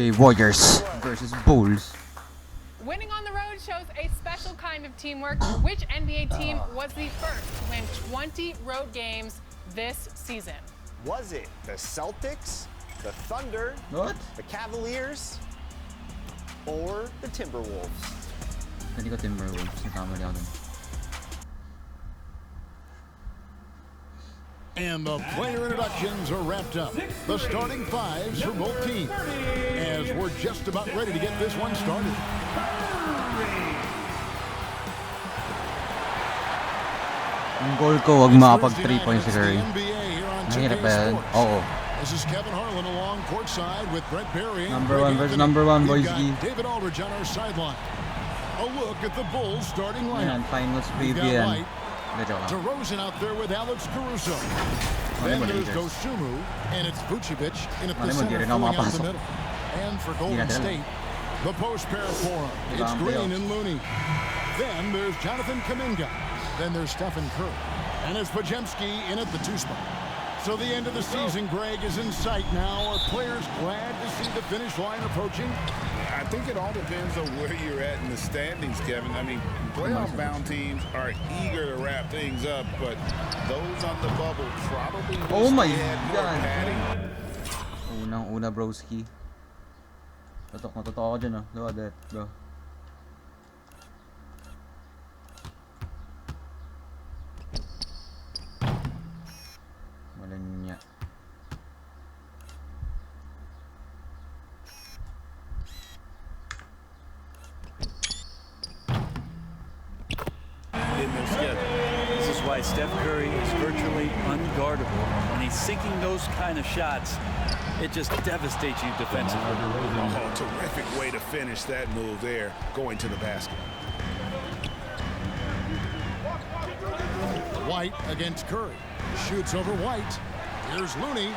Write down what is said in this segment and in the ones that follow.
Okay, Warriors versus Bulls. Winning on the road shows a special kind of teamwork. Which NBA team was the first to win 20 road games this season? Was it the Celtics, the Thunder, What? the Cavaliers, or the Timberwolves? Hindi ko Timberwolves. Nakamali ako dun. And the player introductions are wrapped up. The starting fives for both teams. As we're just about ready to get this one started. Ang goal ko, wag makapag 3 points si Curry. Mahirap ba yan? Oo. This is Kevin Harlan along courtside with Brett Berry. Number 1 versus number 1, boys. David Aldridge on our sideline. A look at the Bulls starting lineup. Ayan, finals preview yan. DeRozan out there with Alex Caruso. Then there's Dosunmu, and it's Vucevic in at the center filling out the middle. And for Golden State, the post pair for him. It's Green and Looney. Then there's Jonathan Kuminga. Then there's Stephen Curry. And it's Podziemski in at the 2 spot. So the end of the season, Greg, is in sight now. Are players glad to see the finish line approaching? I think it all depends on where you're at in the standings, Kevin. I mean, playoff-bound teams are eager to wrap things up, but those on the bubble probably oh my God. Unang-una, broski. Totoo ako dyan, oh. Look at that, bro. Wala niya. This is why Steph Curry is virtually unguardable. When he's sinking those kind of shots, it just devastates you defensively. Oh, terrific way to finish that move there, going to the basket. White against Curry. Shoots over White. Here's Looney.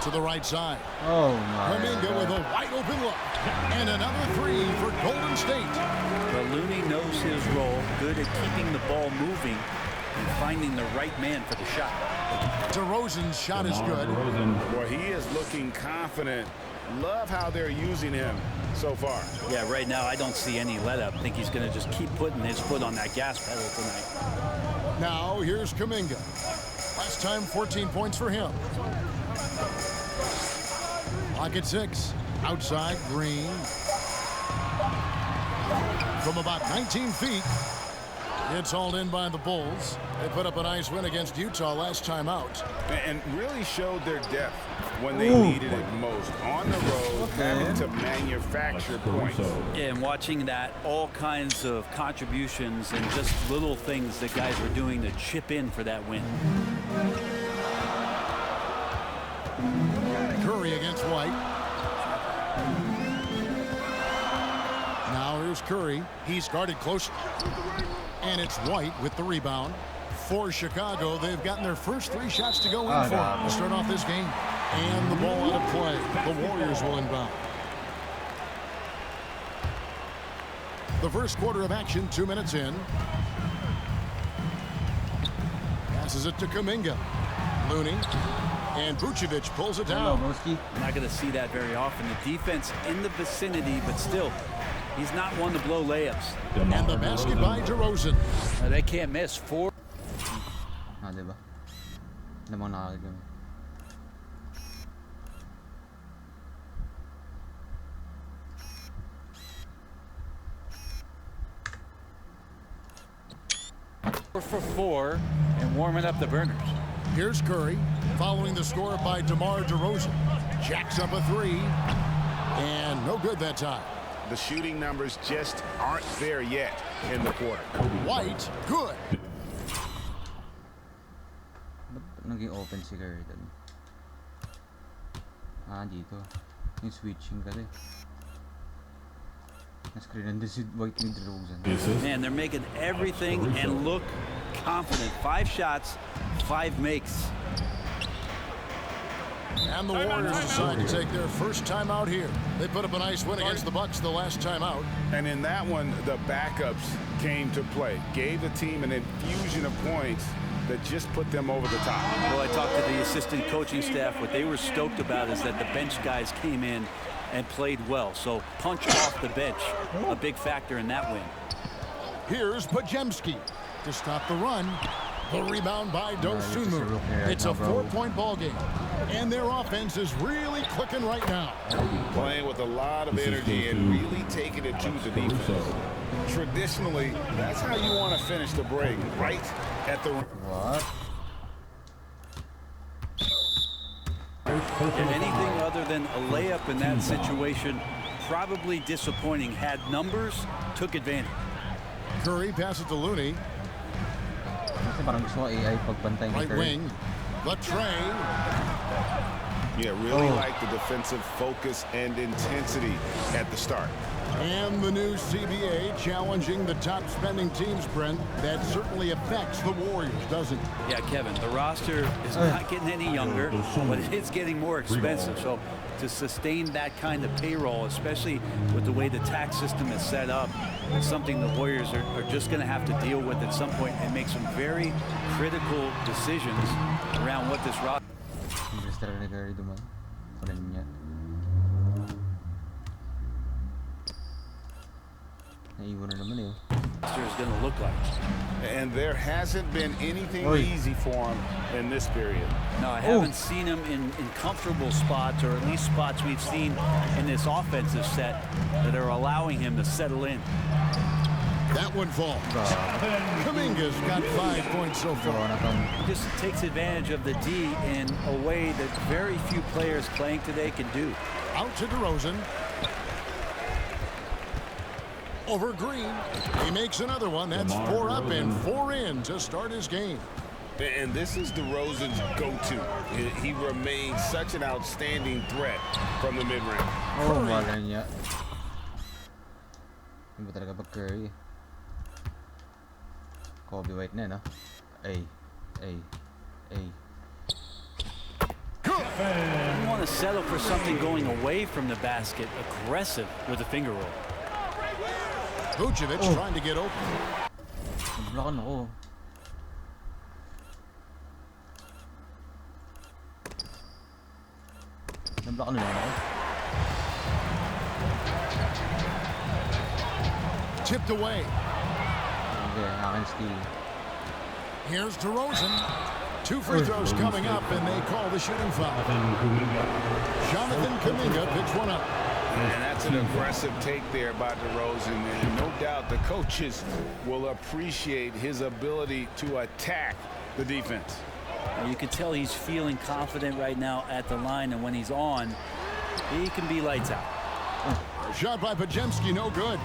To the right side. Oh my Kuminga with a wide open look. And another 3 for Golden State. But Looney knows his role, good at keeping the ball moving and finding the right man for the shot. DeRozan's shot is good. Boy, he is looking confident. Love how they're using him so far. Yeah, right now I don't see any let up. I think he's going to just keep putting his foot on that gas pedal tonight. Now here's Kuminga. Last time 14 points for him. Clock at 6. Outside, Green. From about 19 feet. It's hauled in by the Bulls. They put up a nice win against Utah last time out. And really showed their depth when they needed it most. On the road, having to manufacture points. Yeah, and watching that, all kinds of contributions and just little things that guys were doing to chip in for that win. Curry against White. Now here's Curry. He's guarded close. And it's White with the rebound. For Chicago, they've gotten their first 3 shots to go in for to start off this game. And the ball out of play. The Warriors will inbound. The first quarter of action, 2 minutes in. Passes it to Kuminga. Looney. And Vucevic pulls it down. I'm not going to see that very often. The defense in the vicinity, but still, he's not one to blow layups. And the basket by DeRozan. They can't miss. 4. Diba? Alam mo nakakagam. For 4 and warming up the burners. Here's Curry, following the score by DeMar DeRozan. Jacks up a 3, and no good that time. The shooting numbers just aren't there yet in the quarter. White, good. Naging open si Curry dun. Dito. Yung switching kasi. Na-screen din si White ni DeRozan. Man, they're making everything and look confident. 5 shots, 5 makes. And the Warriors decide to take their first time out here. They put up a nice win against the Bucks the last time out. And in that one, the backups came to play. Gave the team an infusion of points that just put them over the top. Well, I talked to the assistant coaching staff. What they were stoked about is that the bench guys came in and played well. So punch off the bench, a big factor in that win. Here's Pajemski to stop the run. The rebound by Dosunmu. It's a 4-point ball game. And their offense is really clicking right now. Playing with a lot of energy and really taking it to the defense. Traditionally, that's how you want to finish the break, right at the... What? Anything other than a layup in that situation, probably disappointing. Had numbers, took advantage. Curry passes to Looney. Kasi parang gusto ko AI pagbantay ni Right Curry. wing. The tray. Yeah, really like the defensive focus and intensity at the start. And the new CBA challenging the top spending teams, Brent. That certainly affects the Warriors, doesn't it? Yeah, Kevin, the roster is not getting any younger, but it's getting more expensive. So to sustain that kind of payroll, especially with the way the tax system is set up, it's something the Warriors are just going to have to deal with at some point and make some very critical decisions around what this roster. Investor ni Curry duman. Kunin niya. Naiwan na naman eh. Is going to look like. And there hasn't been anything easy for him in this period. No, I haven't seen him in comfortable spots, or at least spots we've seen in this offensive set that are allowing him to settle in. That one falls. Kuminga's got 5 points so far. He just takes advantage of the D in a way that very few players playing today can do. Out to DeRozan. Over Green. He makes another one. That's 4 up and 4 in to start his game. And this is DeRozan's go-to. He remains such an outstanding threat from the mid-range. Oh, wala niya. Ano ba talaga pag Curry? Kobe White na, no? You want to settle for something going away from the basket, aggressive with a finger roll. Vucevic trying to get open. Nablokan ako. Nablokan na lang ako. Tipped away. Okay, akin steal. Here's DeRozan. 2 free throws coming up, and they call the shooting foul. Jonathan Kuminga picks one up. And that's an aggressive take there by DeRozan, and no doubt the coaches will appreciate his ability to attack the defense. You can tell he's feeling confident right now at the line, and when he's on, he can be lights out. Shot by Pajemski, no good.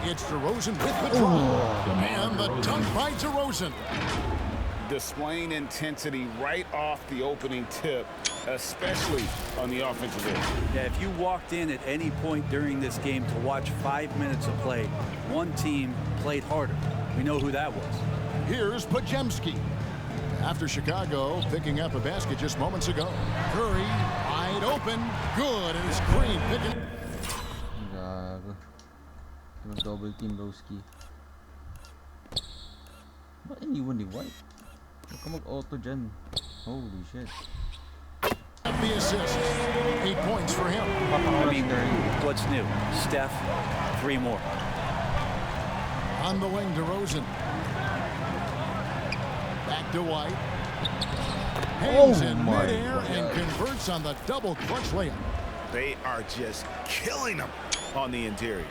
It's DeRozan with the draw. And the dunk by DeRozan. Displaying intensity right off the opening tip, especially on the offensive end. Yeah, if you walked in at any point during this game to watch 5 minutes of play, one team played harder. We know who that was. Here's Pajemski. After Chicago picking up a basket just moments ago. Curry wide open. Good, and it's Green picking. Gago. Mag-double team Broski. Ba't iniwan ni White? Huwag ka mag-auto dyan. Holy shit. The assist. 8 points for him. I mean, what's new? Steph, 3 more. On the wing, DeRozan. Back to White. Hangs in midair and converts on the double clutch layup. They are just killing them on the interior.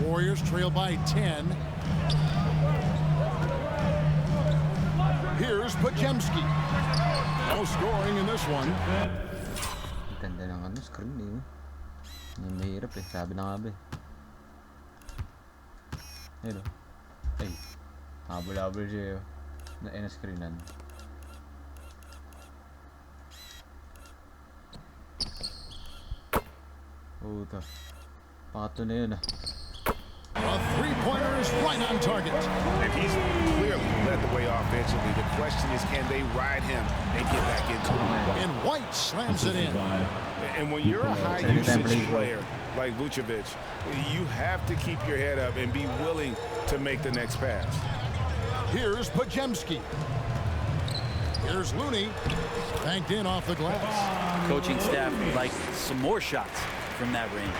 Warriors trail by 10. Here's Pajemski. No scoring in this one. Ganda ng ano, screen eh. Yung mahirap eh, sabi na nga ba eh. Ayun o. Ay, habol-habol siya yun. Na screenan. Puta. Pangatlo na yun ah. A three-pointer is right on target. And he's clearly led the way offensively. The question is, can they ride him and get back into it? And White slams it in. And when you're a high-usage player, like Vucevic, you have to keep your head up and be willing to make the next pass. Here's Pajemski. Here's Looney. Banked in off the glass. Coaching staff would like some more shots from that range.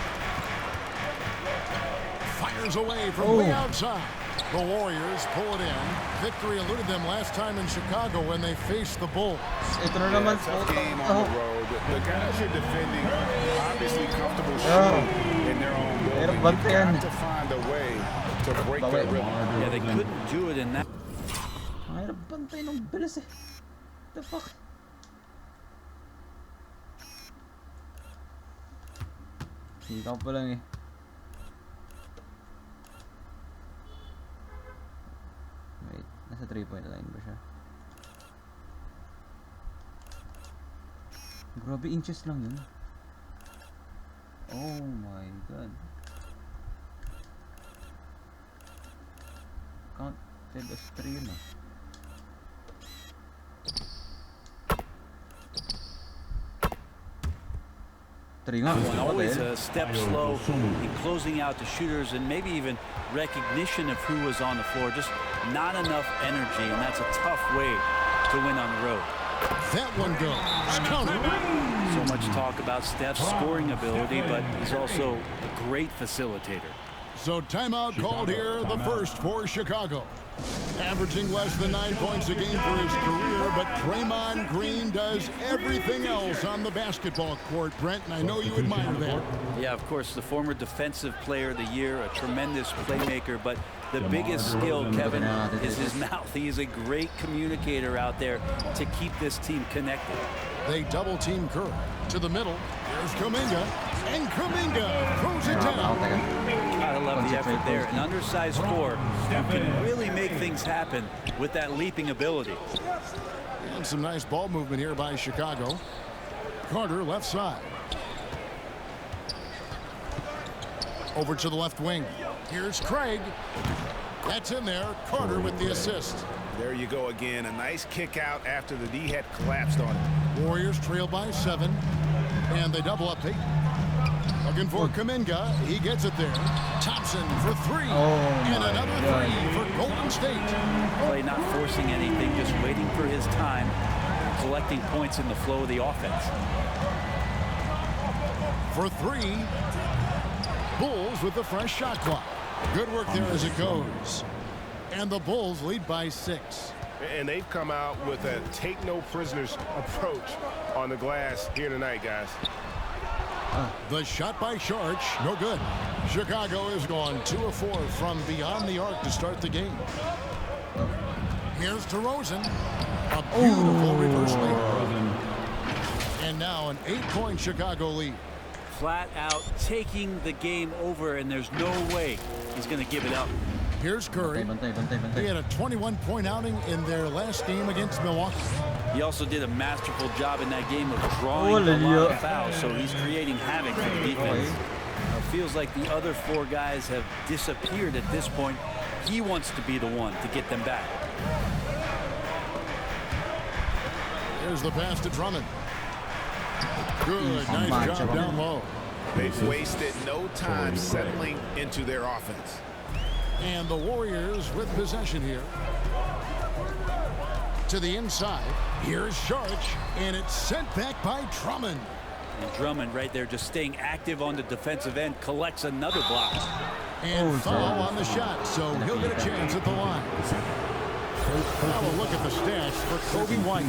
Fires away from way outside. The Warriors pull it in. Victory eluded them last time in Chicago when they faced the Bulls. Ito na naman. Tough game on the road. The guys are defending, obviously comfortable shooting in their own building. You have to find a way to break their rhythm. Yeah, they couldn't do it in that. Mahirap bantay ng bilis eh. The fuck? Ikaw pa lang eh. Wait, nasa 3-point line ba siya? Grabe, inches lang yun. Oh my god. Counted as 3 yun ah. Always a step slow in closing out the shooters and maybe even recognition of who was on the floor. Just not enough energy, and that's a tough way to win on the road. That one goes. Counter. So much talk about Steph's scoring ability, but he's also a great facilitator. So timeout called here, the first for Chicago. Averaging less than 9 points a game for his career, but Draymond Green does everything else on the basketball court, Brent, and I know you admire that. Yeah, of course, the former Defensive Player of the Year, a tremendous playmaker, but the biggest skill, Kevin, is his mouth. He is a great communicator out there to keep this team connected. They double team Curry to the middle. Here's Kuminga, and Kuminga throws it down. Gotta love the effort there. An undersized four who can really make things happen with that leaping ability. And some nice ball movement here by Chicago. Carter left side. Over to the left wing. Here's Craig. That's in there. Carter with the assist. There you go again. A nice kick out after the D had collapsed on it. Warriors trail by 7. And they double up Peyton. Looking for Kuminga. He gets it there. Thompson for 3. And another 3 for Golden State. Play not forcing anything, just waiting for his time, collecting points in the flow of the offense. For 3. Bulls with the fresh shot clock. Good work there as it goes. And the Bulls lead by 6. And they've come out with a take no prisoners approach on the glass here tonight, guys. The shot by Sharch, no good. Chicago is gone 2 of 4 from beyond the arc to start the game. Here's DeRozan. A beautiful reverse layup. And now an 8-point Chicago lead. Flat out taking the game over, and there's no way he's going to give it up. Here's Curry. He had a 21-point outing in their last game against Milwaukee. He also did a masterful job in that game of drawing a lot of fouls, so he's creating havoc for the defense. It feels like the other 4 guys have disappeared at this point. He wants to be the one to get them back. Here's the pass to Drummond. Good, nice job down low. They've wasted no time settling into their offense. And the Warriors with possession here. To the inside. Here's Sharch, and it's sent back by Drummond. And Drummond right there just staying active on the defensive end, collects another block. And foul on the shot, so he'll get a chance at the line. Now a look at the stats for Kobe White.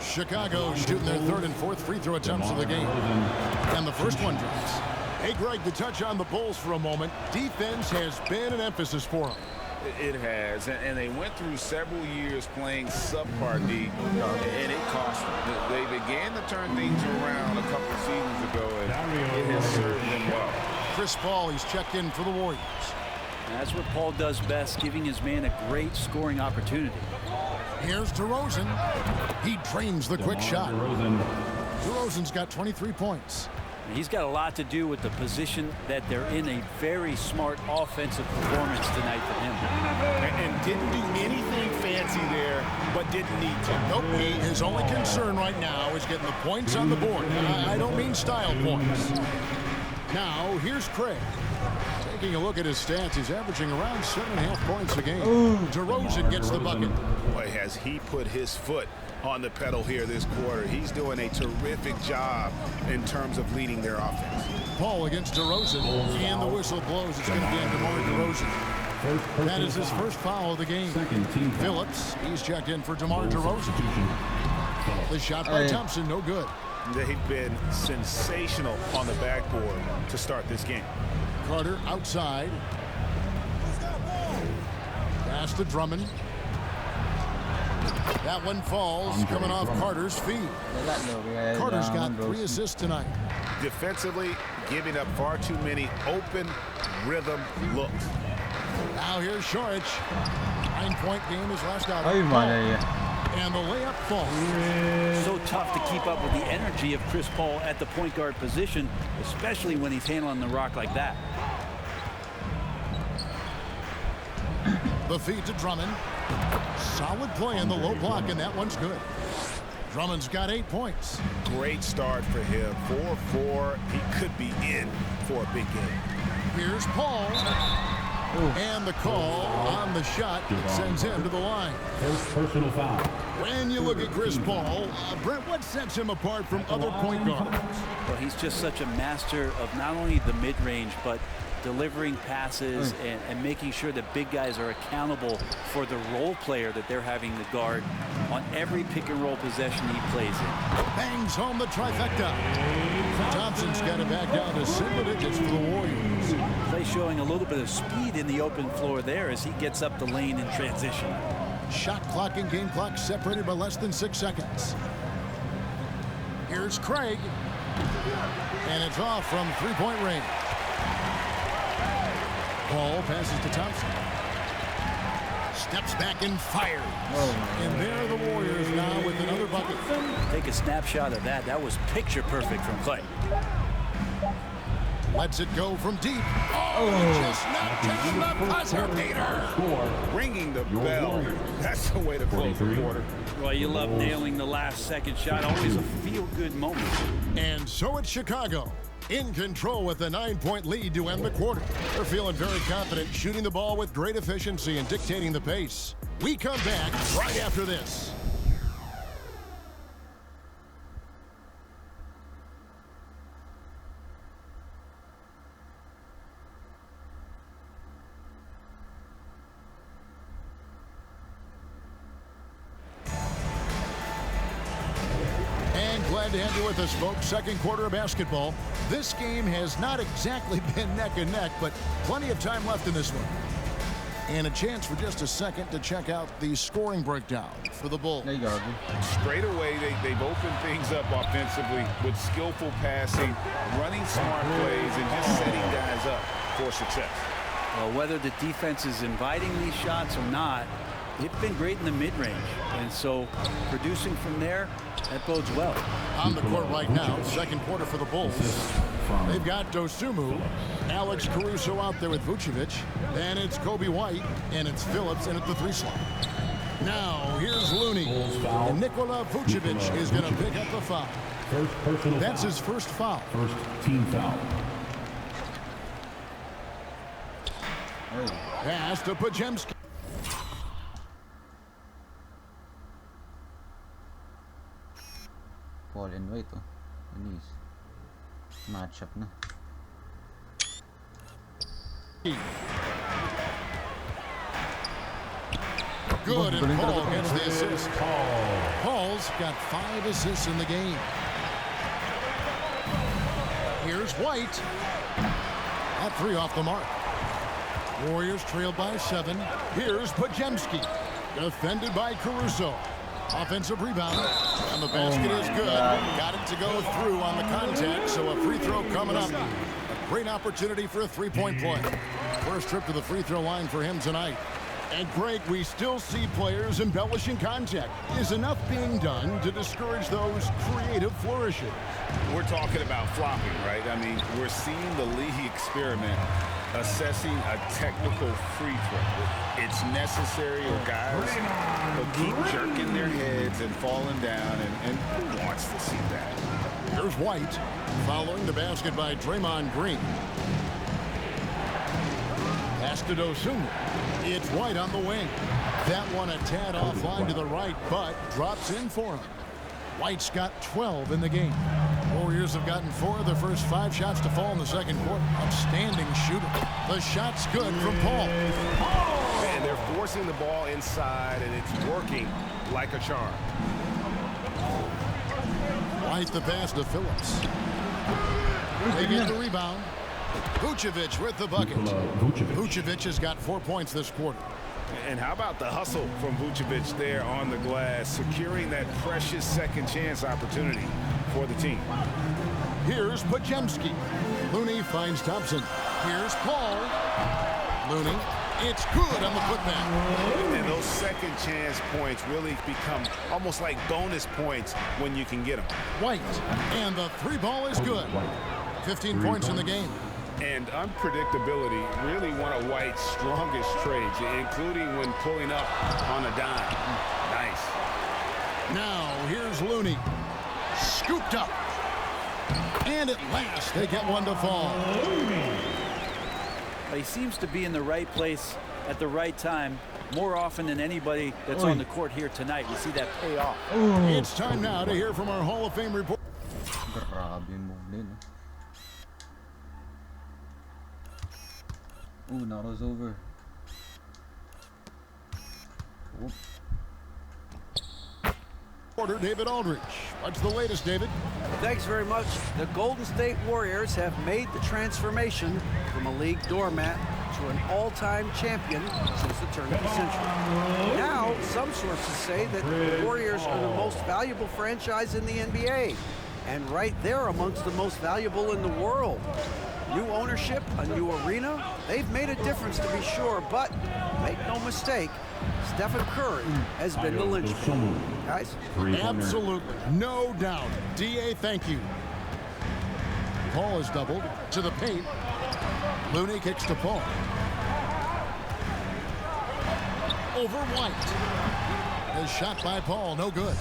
Chicago shooting their 3rd and 4th free throw attempts of the game. And the first one drops. Hey, Greg, to touch on the Bulls for a moment, defense has been an emphasis for them. It has, and they went through several years playing subpar D, and it cost them. They began to turn things around a couple of seasons ago, and it has served them well. Chris Paul, he's checked in for the Warriors. That's what Paul does best, giving his man a great scoring opportunity. Here's DeRozan. He drains the quick shot. DeRozan's got 23 points. He's got a lot to do with the position that they're in. A very smart offensive performance tonight for him. And didn't do anything fancy there, but didn't need to. Nope, his only concern right now is getting the points on the board. I don't mean style points. Now, here's Craig. Taking a look at his stats, he's averaging around 7.5 points a game. DeRozan gets the bucket. Boy, has he put his foot on the pedal here this quarter. He's doing a terrific job in terms of leading their offense. Paul against DeRozan, and the whistle blows. It's going to be on DeMar DeRozan. That is his first foul of the game. Phillips, he's checked in for DeMar DeRozan. The shot by Thompson, no good. They've been sensational on the backboard to start this game. Carter outside. Pass to Drummond. That one falls, coming off Carter's feet. Carter's got 3 assists tonight. Defensively, giving up far too many open rhythm looks. Now here's Šorić. 9-point game is last out. And the layup falls. So tough to keep up with the energy of Chris Paul at the point guard position, especially when he's handling the rock like that. The feed to Drummond. Solid play in the low block, and that one's good. Drummond's got 8 points. Great start for him. 4-4. He could be in for a big game. Here's Paul. And the call on the shot sends him to the line. First personal foul. When you look at Chris Paul, Brent, what sets him apart from other point guards? Well, he's just such a master of not only the mid-range, but delivering passes and making sure that big guys are accountable for the role player that they're having to guard on every pick and roll possession he plays in. Bangs home the trifecta. Thompson's got it back down to single digits for the Warriors. Play showing a little bit of speed in the open floor there as he gets up the lane in transition. Shot clock and game clock separated by less than 6 seconds. Here's Craig. And it's off from 3-point range. Paul passes to Thompson. Steps back and fires. And there are the Warriors now with another bucket. Take a snapshot of that. That was picture perfect from Clay. Lets it go from deep. Just knocked down the buzzer beater. Ringing the bell. That's the way to close the quarter. Well, you love nailing the last second shot. Always a feel-good moment. And so it's Chicago. In control with a 9-point lead to end the quarter. They're feeling very confident, shooting the ball with great efficiency and dictating the pace. We come back right after this. Glad to have you with us, folks. Second quarter of basketball. This game has not exactly been neck and neck, but plenty of time left in this one. And a chance for just a second to check out the scoring breakdown for the Bulls. There you go. Straight away, they've opened things up offensively with skillful passing, running smart plays, and just setting guys up for success. Well, whether the defense is inviting these shots or not, they've been great in the mid-range. And so producing from there, that bodes well. On the court right now, second quarter for the Bulls. They've got Dosunmu, Alex Caruso out there with Vucevic. Then it's Kobe White, and it's Phillips in at the 3 slot. Now, here's Looney. And Nikola Vucevic is going to pick up the foul. That's his first foul. First team foul. Pass to Podziemski. Paul and White, Denise. Match up na. Good, and Paul gets the assist. Paul's got 5 assists in the game. Here's White. At 3 off the mark. Warriors trailed by 7. Here's Podziemski. Defended by Caruso. Offensive rebound. And the basket is good. Got it to go through on the contact, so a free throw coming up. A great opportunity for a 3-point play. First trip to the free throw line for him tonight. At break, we still see players embellishing contact. Is enough being done to discourage those creative flourishes? We're talking about flopping, right? I mean, we're seeing the league experiment assessing a technical free throw. It's necessary, or guys will keep jerking their heads and falling down, and who wants to see that? Here's White following the basket by Draymond Green. Pass to Dosunmu. It's White on the wing. That one a tad offline to the right, but drops in for him. White's got 12 in the game. Warriors have gotten 4 of their first 5 shots to fall in the second quarter. Outstanding shooter. The shot's good from Paul. And they're forcing the ball inside, and it's working like a charm. White the pass to Phillips. They get the rebound. Vucevic with the bucket. Vucevic has got 4 points this quarter. And how about the hustle from Vucevic there on the glass, securing that precious second chance opportunity for the team. Here's Pajemski. Looney finds Thompson. Here's Paul. Looney. It's good on the putback. And those second chance points really become almost like bonus points when you can get them. White. And the 3 ball is good. 15 points in the game. And unpredictability really one of White's strongest traits, including when pulling up on a dime. Nice. Now here's Looney. Scooped up. And at last they get one to fall. He seems to be in the right place at the right time more often than anybody that's on the court here tonight. We see that pay off. It's time now to hear from our Hall of Fame report. Grabe mo din. Now it's over. Reporter David Aldridge. What's the latest, David? Thanks very much. The Golden State Warriors have made the transformation from a league doormat to an all-time champion since the turn of the century. Now, some sources say that the Warriors are the most valuable franchise in the NBA, and right there amongst the most valuable in the world. New ownership, a new arena, they've made a difference to be sure, but make no mistake, Stephen Curry has been the linchpin. Guys? Absolutely. No doubt. D.A., thank you. Paul is doubled to the paint. Looney kicks to Paul. Over White. A shot by Paul, no good.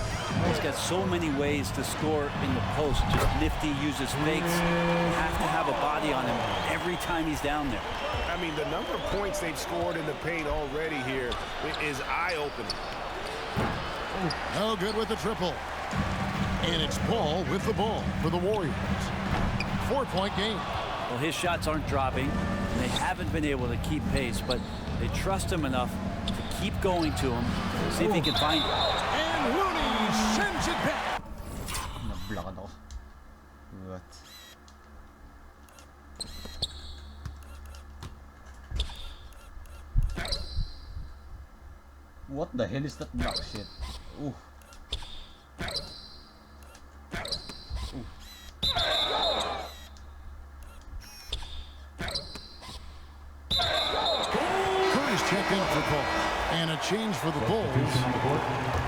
He's got so many ways to score in the post. Just nifty, uses fakes. You have to have a body on him every time he's down there. I mean, the number of points they've scored in the paint already here is eye-opening. No good with the triple. And it's Paul with the ball for the Warriors. 4-point game. Well, his shots aren't dropping, and they haven't been able to keep pace, but they trust him enough to keep going to him, see if he can find it. And Looney sends it back. Nablakad ako. What? What the hell is that block shit? Ooh. Curry's checked in for Paul. And a change for the Bulls.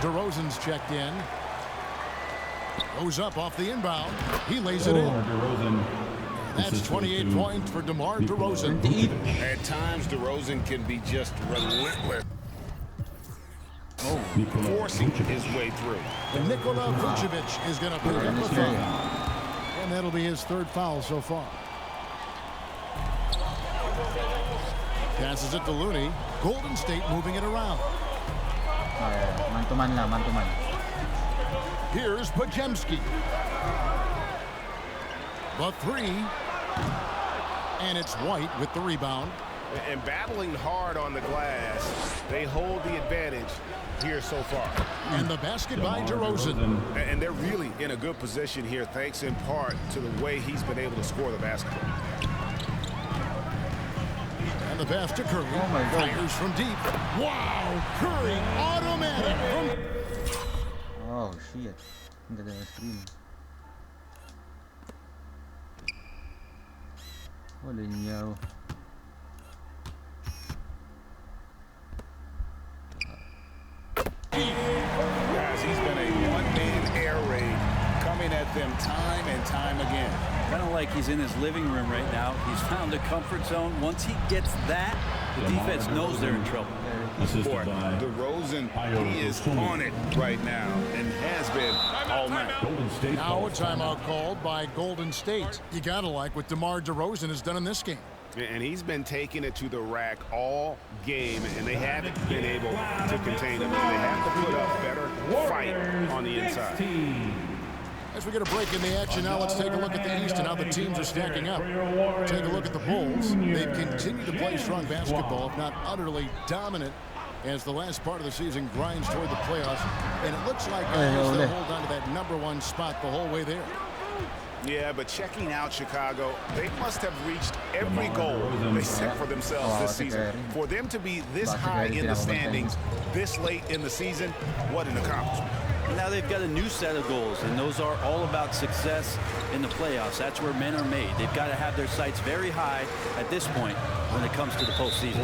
DeRozan's checked in. Goes up off the inbound. He lays it in. That's 28 points for DeMar DeRozan. At times, DeRozan can be just relentless. Forcing his way through. Nikola Vucevic is going to pick up the foul. And that'll be his 3rd foul so far. Passes it to Looney. Golden State moving it around. Man-to-man lang, man-to-man. Here's Pajemski. The 3. And it's White with the rebound. And battling hard on the glass, they hold the advantage here so far. And the basket by DeRozan. And they're really in a good position here, thanks in part to the way he's been able to score the basketball. And the pass to Curry. Oh my God. Fires from deep. Wow! Curry automatic from... Oh shit. Ang ganda ng screen. Walinyaw. time and time again. Kind of like he's in his living room right now. He's found a comfort zone. Once he gets that, the defense knows they're in trouble. Boy, DeRozan, he is on it right now and has been all night. Now a timeout called by Golden State. You gotta like what DeMar DeRozan has done in this game. And he's been taking it to the rack all game, and they haven't been able to contain him. They have to put up better fight on the inside. As we get a break in the action now, let's take a look at the East and how the teams are stacking up. Take a look at the Bulls. They've continued to play strong basketball, if not utterly dominant, as the last part of the season grinds toward the playoffs. And it looks like they'll hold on to that #1 spot the whole way there. Yeah, but checking out Chicago, they must have reached every goal they set for themselves this season. For them to be this high in the standings this late in the season, what an accomplishment. Now they've got a new set of goals, and those are all about success in the playoffs. That's where men are made. They've got to have their sights very high at this point when it comes to the postseason.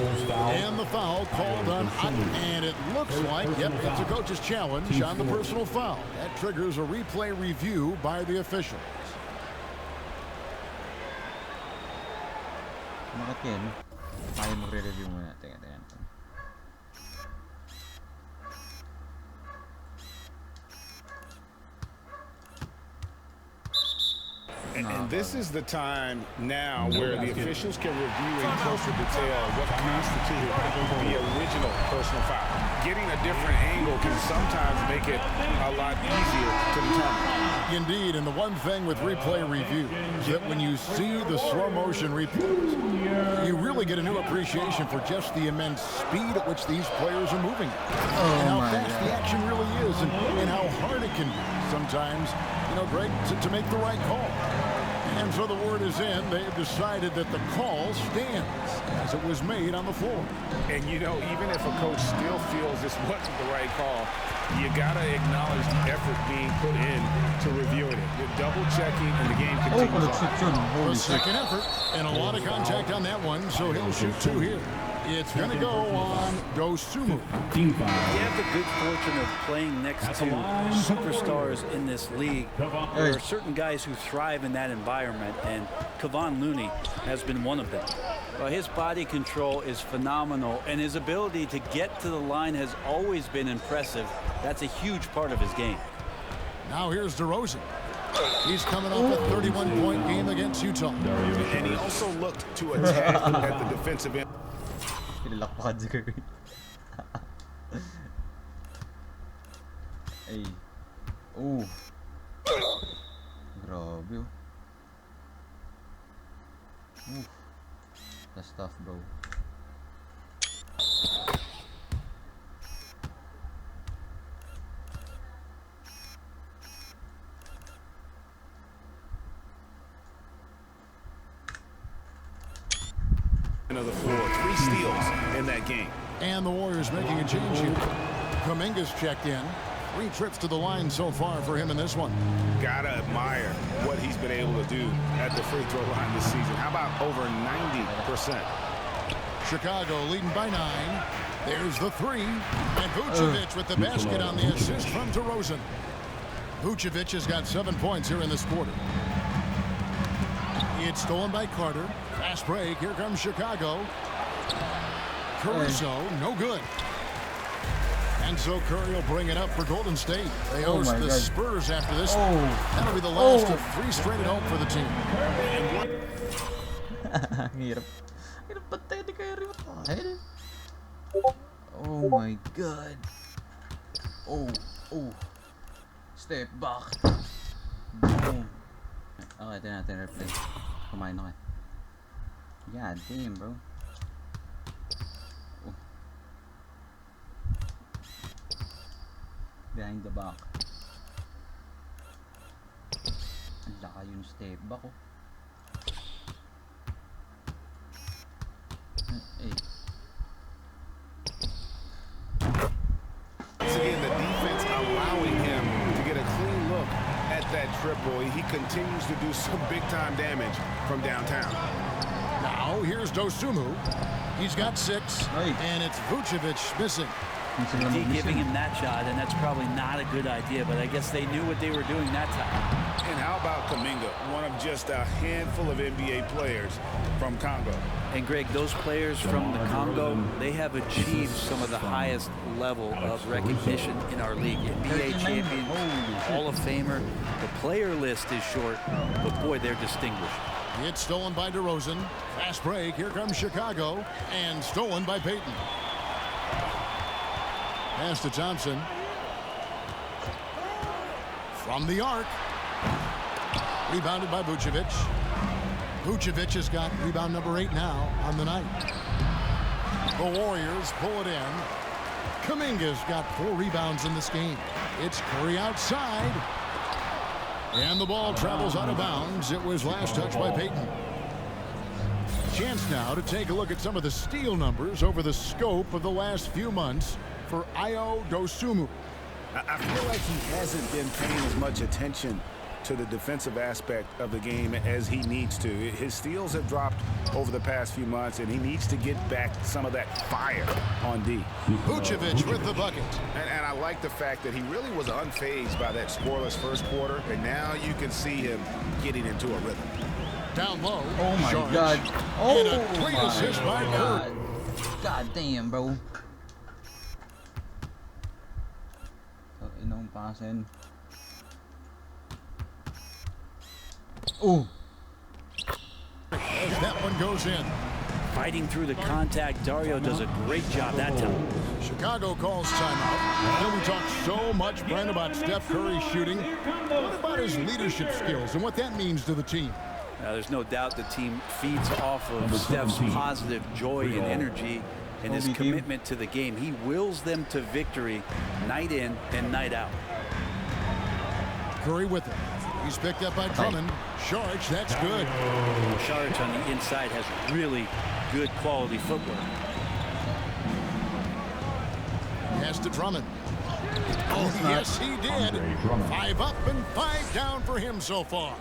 And the foul called on Otten, and it looks like, yep, it's a coach's challenge on the personal foul. That triggers a replay review by the official. Bakit yan? Tayo magre-review muna. Teka. And this is the time now where the officials can review in closer detail what constituted the original personal foul. Getting a different angle can sometimes make it a lot easier to determine. Indeed, and the one thing with replay review is that when you see the slow motion replays, you really get a new appreciation for just the immense speed at which these players are moving. And how fast the action really is, and how hard it can be sometimes, Greg, to make the right call. And so the word is in. They've decided that the call stands as it was made on the floor. And, even if a coach still feels this wasn't the right call, you got to acknowledge the effort being put in to reviewing it. You're double-checking, and the game continues on. The second effort, and a lot of contact on that one, so he'll shoot 2 here. It's going to go on Dosunmu. You have the good fortune of playing next to superstars in this league. There are certain guys who thrive in that environment, and Kevon Looney has been one of them. Well, his body control is phenomenal, and his ability to get to the line has always been impressive. That's a huge part of his game. Now here's DeRozan. He's coming off a 31-point game against Utah. And he also looked to attack at the defensive end. Pinalakpakan si Curry. Ay. Oh. Grabe. That's tough, bro. Of the floor, 3 steals in that game. And the Warriors making a change here. Kuminga's checked in. 3 trips to the line so far for him in this one. Gotta admire what he's been able to do at the free throw line this season. How about over 90%? Chicago leading by 9. There's the 3. And Vucevic with the basket on the assist from DeRozan. Vucevic has got 7 points here in this quarter. It's stolen by Carter. Fast break. Here comes Chicago. Caruso, no good. And so Curry will bring it up for Golden State. They host the Spurs after this. That'll be the last of 3 straight at home for the team. Hirap. Hirap patay ni Curry. Oh my God. Oh. Step back. Boom. Okay, ito natin replay. Kumain na kayo. Yeah, damn, bro. Oh. Behind the back. Ang laka yung step back, oh. Hey. Once again, the defense allowing him to get a clean look at that triple. He continues to do some big-time damage from downtown. Now here's Dosunmu. He's got 6, and it's Vucevic missing. D giving him that shot, and that's probably not a good idea, but I guess they knew what they were doing that time. And how about Kuminga, one of just a handful of NBA players from Congo? And Greg, those players from the Congo, they have achieved some of the highest level of recognition in our league. NBA champion, Hall of Famer. The player list is short, but boy, they're distinguished. It's stolen by DeRozan. Fast break. Here comes Chicago. And stolen by Payton. Pass to Thompson. From the arc. Rebounded by Vucevic. Vucevic has got rebound number 8 now on the night. The Warriors pull it in. Kuminga's got 4 rebounds in this game. It's Curry outside. And the ball travels out of bounds. It was last touched by Payton. Chance now to take a look at some of the steal numbers over the scope of the last few months for Ayo Dosunmu. I feel like he hasn't been paying as much attention to the defensive aspect of the game as he needs to. His steals have dropped over the past few months, and he needs to get back some of that fire on D. Vucevic with the bucket. And I like the fact that he really was unfazed by that scoreless first quarter, and now you can see him getting into a rhythm. Down low. Oh my Charge. God. Oh And a great assist by God. Curry. God damn, bro. Inong pasin. Oh. That one goes in. Fighting through the contact, Dario does a great job that time. Chicago calls timeout. And we talk so much, Brent, about Steph Curry shooting. What about his leadership skills and what that means to the team? Now, there's no doubt the team feeds off of Steph's positive joy and energy and his commitment to the game. He wills them to victory night in and night out. Curry with it. He's picked up by Drummond. Sharge, that's good. Sharge on the inside has really good quality footwork. Pass to Drummond. Oh, yes, he did. 5 up and 5 down for him so far.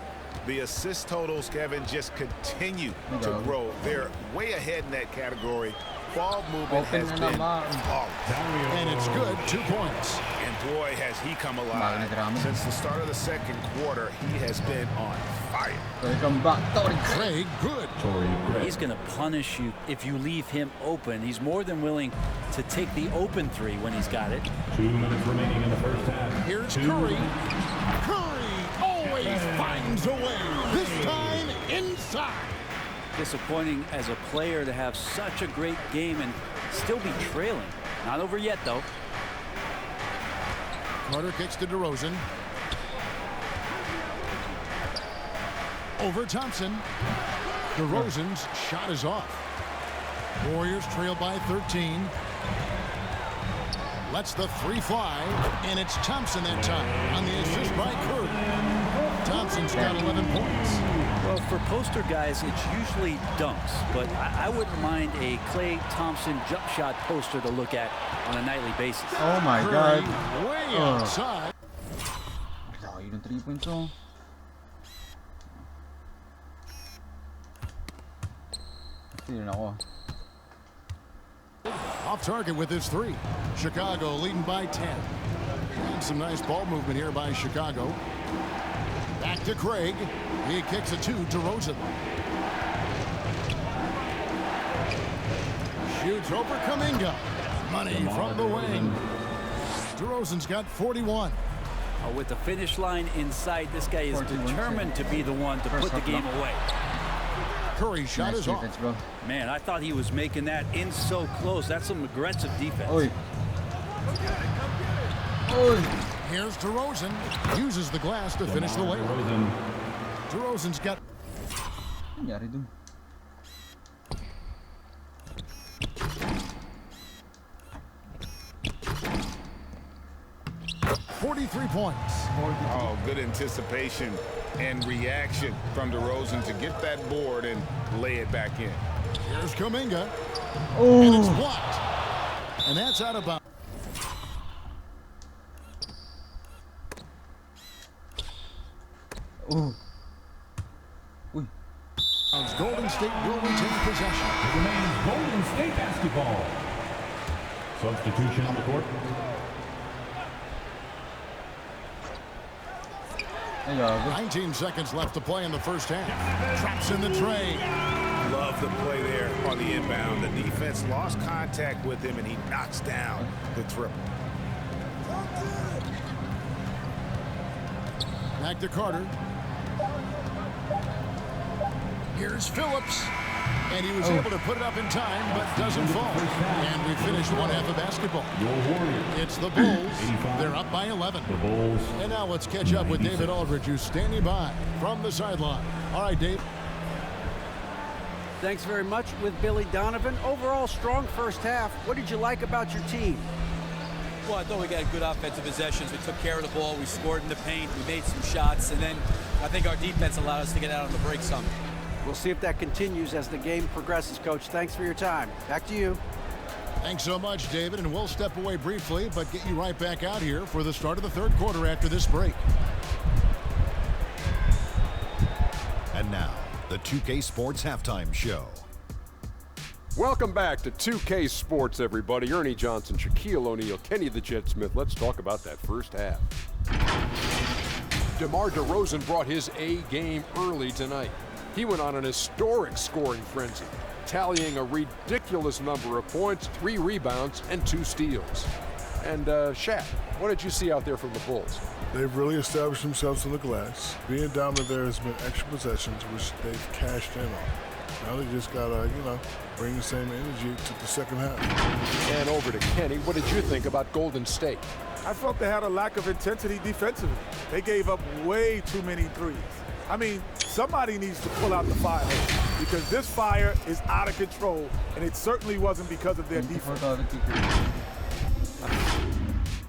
The assist totals, Kevin, just continue to grow. They're way ahead in that category. Ball movement has been flawless. And it's good, 2 points. And boy, has he come alive. Since the start of the second quarter, he has been on fire. Craig, good. He's going to punish you if you leave him open. He's more than willing to take the open 3 when he's got it. 2 minutes remaining in the first half. Here's Curry. Curry always finds a way. This time inside. Disappointing as a player to have such a great game and still be trailing. Not over yet, though. Carter kicks to DeRozan. Over Thompson. DeRozan's shot is off. Warriors trail by 13. Lets the 3 fly, and it's Thompson that time on the assist by Curry. Thompson's got 11 points. Well, for poster guys, it's usually dunks, but I wouldn't mind a Klay Thompson jump shot poster to look at on a nightly basis. Oh my God. Way outside. Layo ng 3 points oh. Tignan ako. Off target with his 3. Chicago leading by 10. And some nice ball movement here by Chicago. Back to Craig. He kicks it to DeRozan. Shoots over Kuminga. Money from the wing. DeRozan's got 41. With the finish line in sight, this guy is determined to be the one to put the game away. Curry's shot is off. Man, I thought he was making that in so close. That's some aggressive defense. Oy. Oy. Here's DeRozan. Uses the glass to finish the layup. DeRozan's got... Nangyari dun? 43 points. Oh, good anticipation and reaction from DeRozan to get that board and lay it back in. Here's Kuminga. Oh. And it's blocked. And that's out of bounds. Oh. Golden State will retain possession. It remains Golden State basketball. Substitution on the court. 19 seconds left to play in the first half. Traps in the tray. Love the play there on the inbound. The defense lost contact with him, and he knocks down the triple. Back to Carter. Here's Phillips. And he was able to put it up in time, but doesn't fall. And we finished one half of basketball. It's the Bulls. They're up by 11. The Bulls. And now let's catch up with David Aldridge, who's standing by from the sideline. All right, Dave. Thanks very much with Billy Donovan. Overall, strong first half. What did you like about your team? Well, I thought we got good offensive possessions. We took care of the ball. We scored in the paint. We made some shots. And then I think our defense allowed us to get out on the break some. We'll see if that continues as the game progresses, Coach. Thanks for your time. Back to you. Thanks so much, David. And we'll step away briefly, but get you right back out here for the start of the third quarter after this break. And now, the 2K Sports Halftime Show. Welcome back to 2K Sports, everybody. Ernie Johnson, Shaquille O'Neal, Kenny the Jet Smith. Let's talk about that first half. DeMar DeRozan brought his A game early tonight. He went on an historic scoring frenzy, tallying a ridiculous number of points, 3 rebounds, and 2 steals. And Shaq, what did you see out there from the Bulls? They've really established themselves on the glass. Being dominant there has been extra possessions, which they've cashed in on. Now they just gotta, bring the same energy to the second half. And over to Kenny. What did you think about Golden State? I felt they had a lack of intensity defensively. They gave up way too many threes. I mean, somebody needs to pull out the fire because this fire is out of control, and it certainly wasn't because of their defense.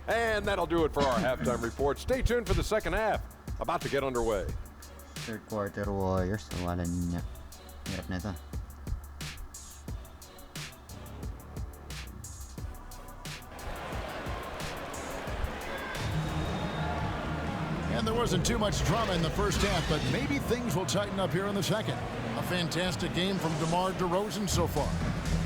And that'll do it for our halftime report. Stay tuned for the second half. About to get underway. Third quarter Warriors. Wala niya. Hirap na ito. And there wasn't too much drama in the first half, but maybe things will tighten up here in the second. A fantastic game from DeMar DeRozan so far.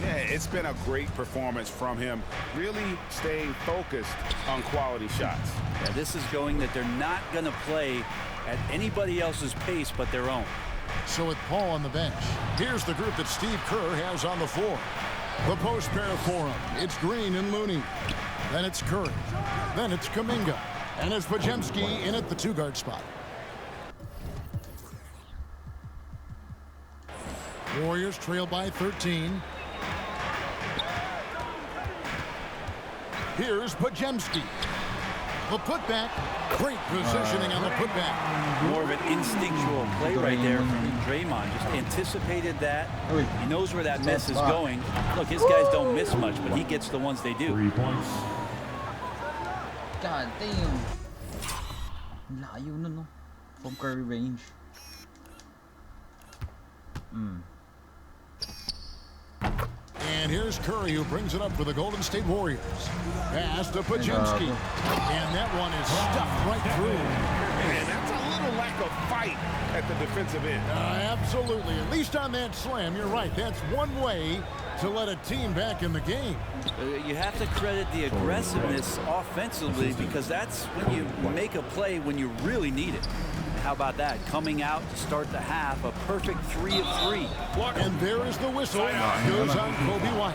Yeah, it's been a great performance from him, really staying focused on quality shots. Yeah, this is showing that they're not going to play at anybody else's pace but their own. So with Paul on the bench, here's the group that Steve Kerr has on the floor. The post pair for him. It's Green and Looney. Then it's Curry. Then it's Kuminga. And it's Podziemski in at the 2-guard spot. Warriors trail by 13. Here's Podziemski. The putback. Great positioning on the putback. More of an instinctual play right there from Draymond. Just anticipated that. He knows where that miss is going. Look, his guys don't miss much, but he gets the ones they do. 3 points. God damn. Layo na, no? From Curry range. And here's Curry, who brings it up for the Golden State Warriors. Pass to Podziemski. And that one is stuffed right through. And that's a little lack of fight at the defensive end. Absolutely. At least on that slam, you're right. That's one way to let a team back in the game. You have to credit the aggressiveness offensively because that's when you make a play when you really need it. How about that? Coming out to start the half, a perfect 3 of 3. And there is the whistle. Goes on Kobe White.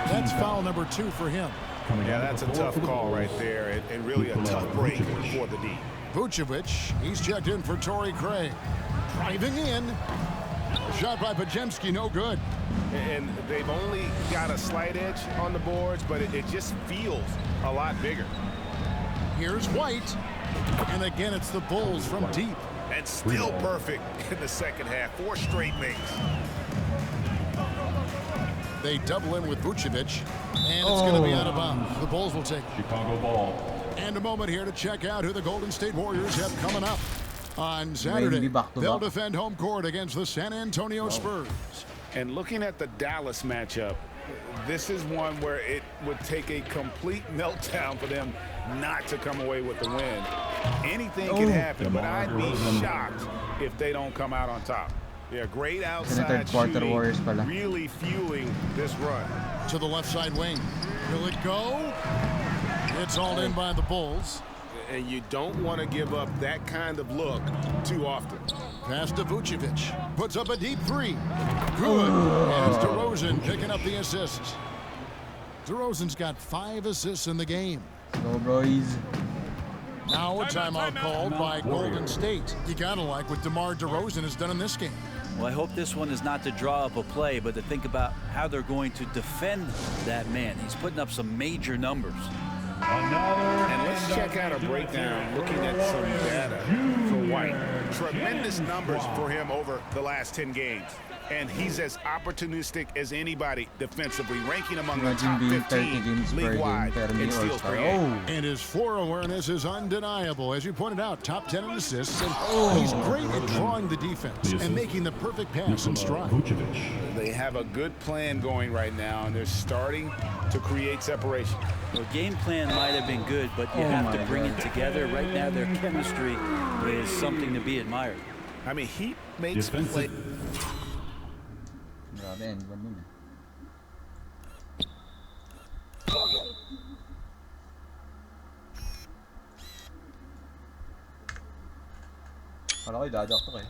That's foul number 2 for him. Yeah, that's a tough call right there, and really a tough break for the D. Vucevic, he's checked in for Torrey Craig. Driving in. Shot by Podziemski, no good. And they've only got a slight edge on the boards, but it just feels a lot bigger. Here's White. And again, it's the Bulls from deep. And still perfect in the second half. 4 straight makes. They double in with Vucevic. And it's going to be out of bounds. The Bulls will take Chicago ball. And a moment here to check out who the Golden State Warriors have coming up. On Saturday, they'll defend home court against the San Antonio Spurs. And looking at the Dallas matchup, this is one where it would take a complete meltdown for them not to come away with the win. Anything can happen, but I'd be shocked if they don't come out on top. Yeah, great outside shooting, really fueling this run. To the left side wing. Will it go? It's all in by the Bulls. And you don't want to give up that kind of look too often. Pass to Vucevic. Puts up a deep three. Good. And it's DeRozan picking up the assists. DeRozan's got 5 assists in the game. Go, boys. Now a timeout called by Golden State. You gotta like what DeMar DeRozan has done in this game. Well, I hope this one is not to draw up a play, but to think about how they're going to defend that man. He's putting up some major numbers. And let's check out a breakdown looking at some data for White. Tremendous numbers for him over the last 10 games. And he's as opportunistic as anybody defensively, ranking among the top 15 league-wide in steals per game. And his floor awareness is undeniable. As you pointed out, top 10 in assists. And he's great at drawing the defense and making the perfect pass in stride. They have a good plan going right now, and they're starting to create separation. The game plan might have been good, but you have to bring it together. Right now, their chemistry is something to be admired. I mean, he makes play. Grabe, end one yun. Wala ko idadaktok eh.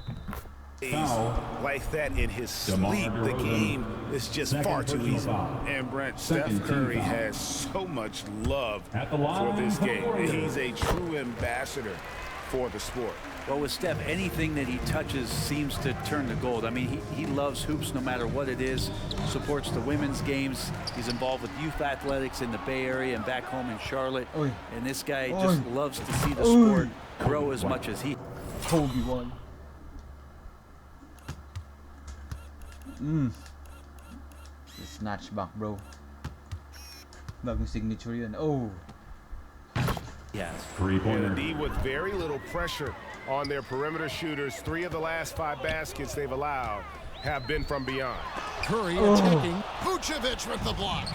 Like that in his sleep. The game is just far too easy. And Brent, Steph Curry has so much love for this game. He's a true ambassador for the sport. Well, with Steph, anything that he touches seems to turn to gold. I mean, he loves hoops no matter what it is, supports the women's games. He's involved with youth athletics in the Bay Area and back home in Charlotte. And this guy just loves to see the sport grow as much as he. Kobe won. The snatch back, bro. Bagong signature yun. Oh. Yes. And D with very little pressure on their perimeter shooters. 3 of the last 5 baskets they've allowed have been from beyond. Curry attacking. Vucevic with the block.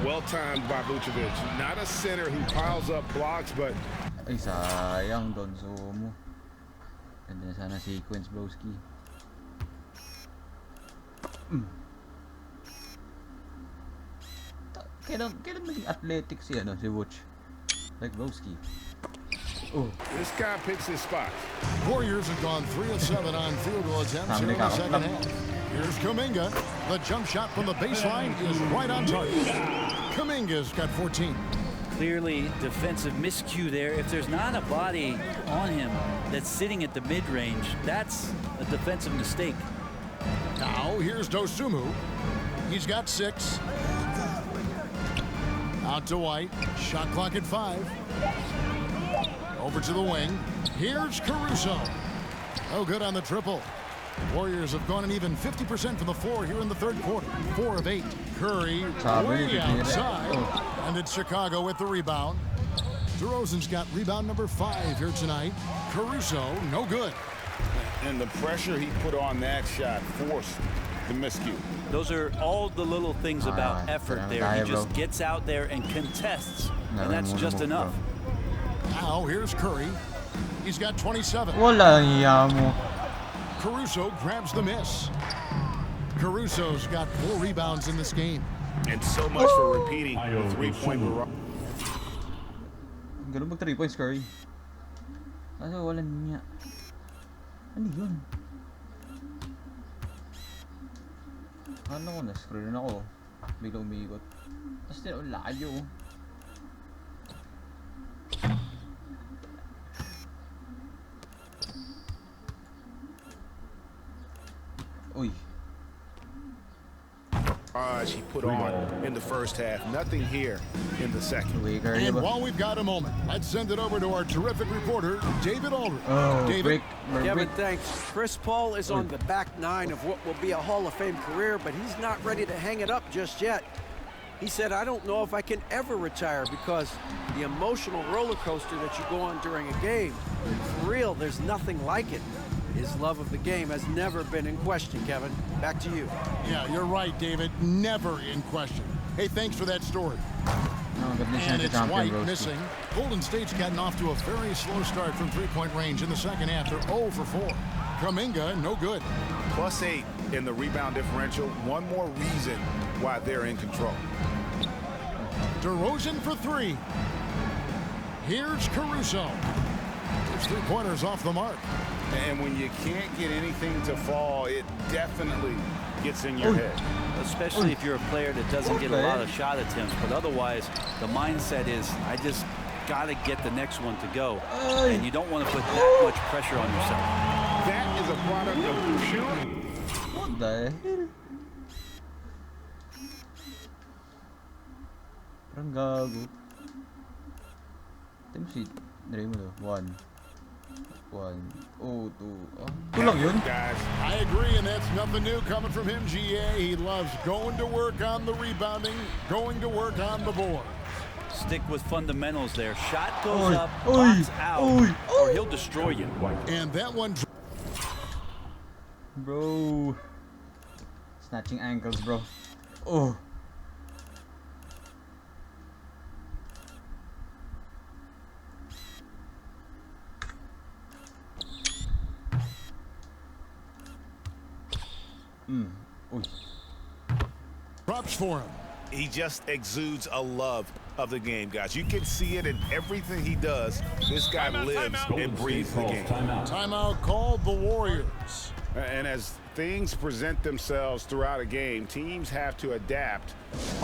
Well timed by Vucevic. Not a center who piles up blocks, but Ay, sayang Donzo mo. Ganda na sana sequence, broski. Kailan maging athletic si Vuc? Like broski. Oh. This guy picks his spot. Warriors have gone 3 of 7 on field goal attempts here in the second half. Here's Kuminga. The jump shot from the baseline is right on target. Kuminga's got 14. Clearly defensive miscue there. If there's not a body on him that's sitting at the mid-range, that's a defensive mistake. Now here's Dosunmu. He's got 6. Out to White. Shot clock at 5. Over to the wing. Here's Caruso. Oh, good on the triple. Warriors have gone an even 50% from the floor here in the third quarter. 4 of 8. Curry way outside. And it's Chicago with the rebound. DeRozan's got rebound number 5 here tonight. Caruso, no good. And the pressure he put on that shot forced the miscue. Those are all the little things about effort there. He just gets out there and contests, and that's just enough. Now here's Curry. He's got 27. Wala niya mo. Caruso grabs the miss. Caruso's got 4 rebounds in this game. And so much for repeating the 3-point barrage. Ganun mag 3 points, Curry. Kaso wala niya. Ano yun? Ano ko, na-scroll na ako. Biglang umiikot. Tapos din, layo. Uy. He put on in the first half. Nothing here in the second. And while we've got a moment, let's send it over to our terrific reporter, David Aldridge. David. Kevin, thanks. Chris Paul is on the back 9 of what will be a Hall of Fame career, but he's not ready to hang it up just yet. He said, I don't know if I can ever retire because the emotional roller coaster that you go on during a game, for real, there's nothing like it. His love of the game has never been in question, Kevin. Back to you. Yeah, you're right, David. Never in question. Hey, thanks for that story. And it's White missing. Golden State's gotten off to a very slow start from 3-point range in the second half. They're 0 for 4. Kuminga, no good. +8 in the rebound differential. One more reason why they're in control. DeRozan for three. Here's Caruso. His three-pointers off the mark. And when you can't get anything to fall, it definitely gets in your head. Especially if you're a player that doesn't get a lot of shot attempts. But otherwise, the mindset is, I just got to get the next one to go. And you don't want to put that much pressure on yourself. That is a product of shooting. What the hell? Parang gago. Ito si Draymond. 1. 2. Ito lang yun. I agree, and that's nothing new coming from him, GA. He loves going to work on the rebounding, going to work on the board. Stick with fundamentals there. Shot goes up, box out, or he'll destroy you. And that one... Bro. Snatching ankles, bro. Oh. Props for him. He just exudes a love of the game, guys. You can see it in everything he does. This guy lives and breathes the game. Timeout called the Warriors. And as things present themselves throughout a game, teams have to adapt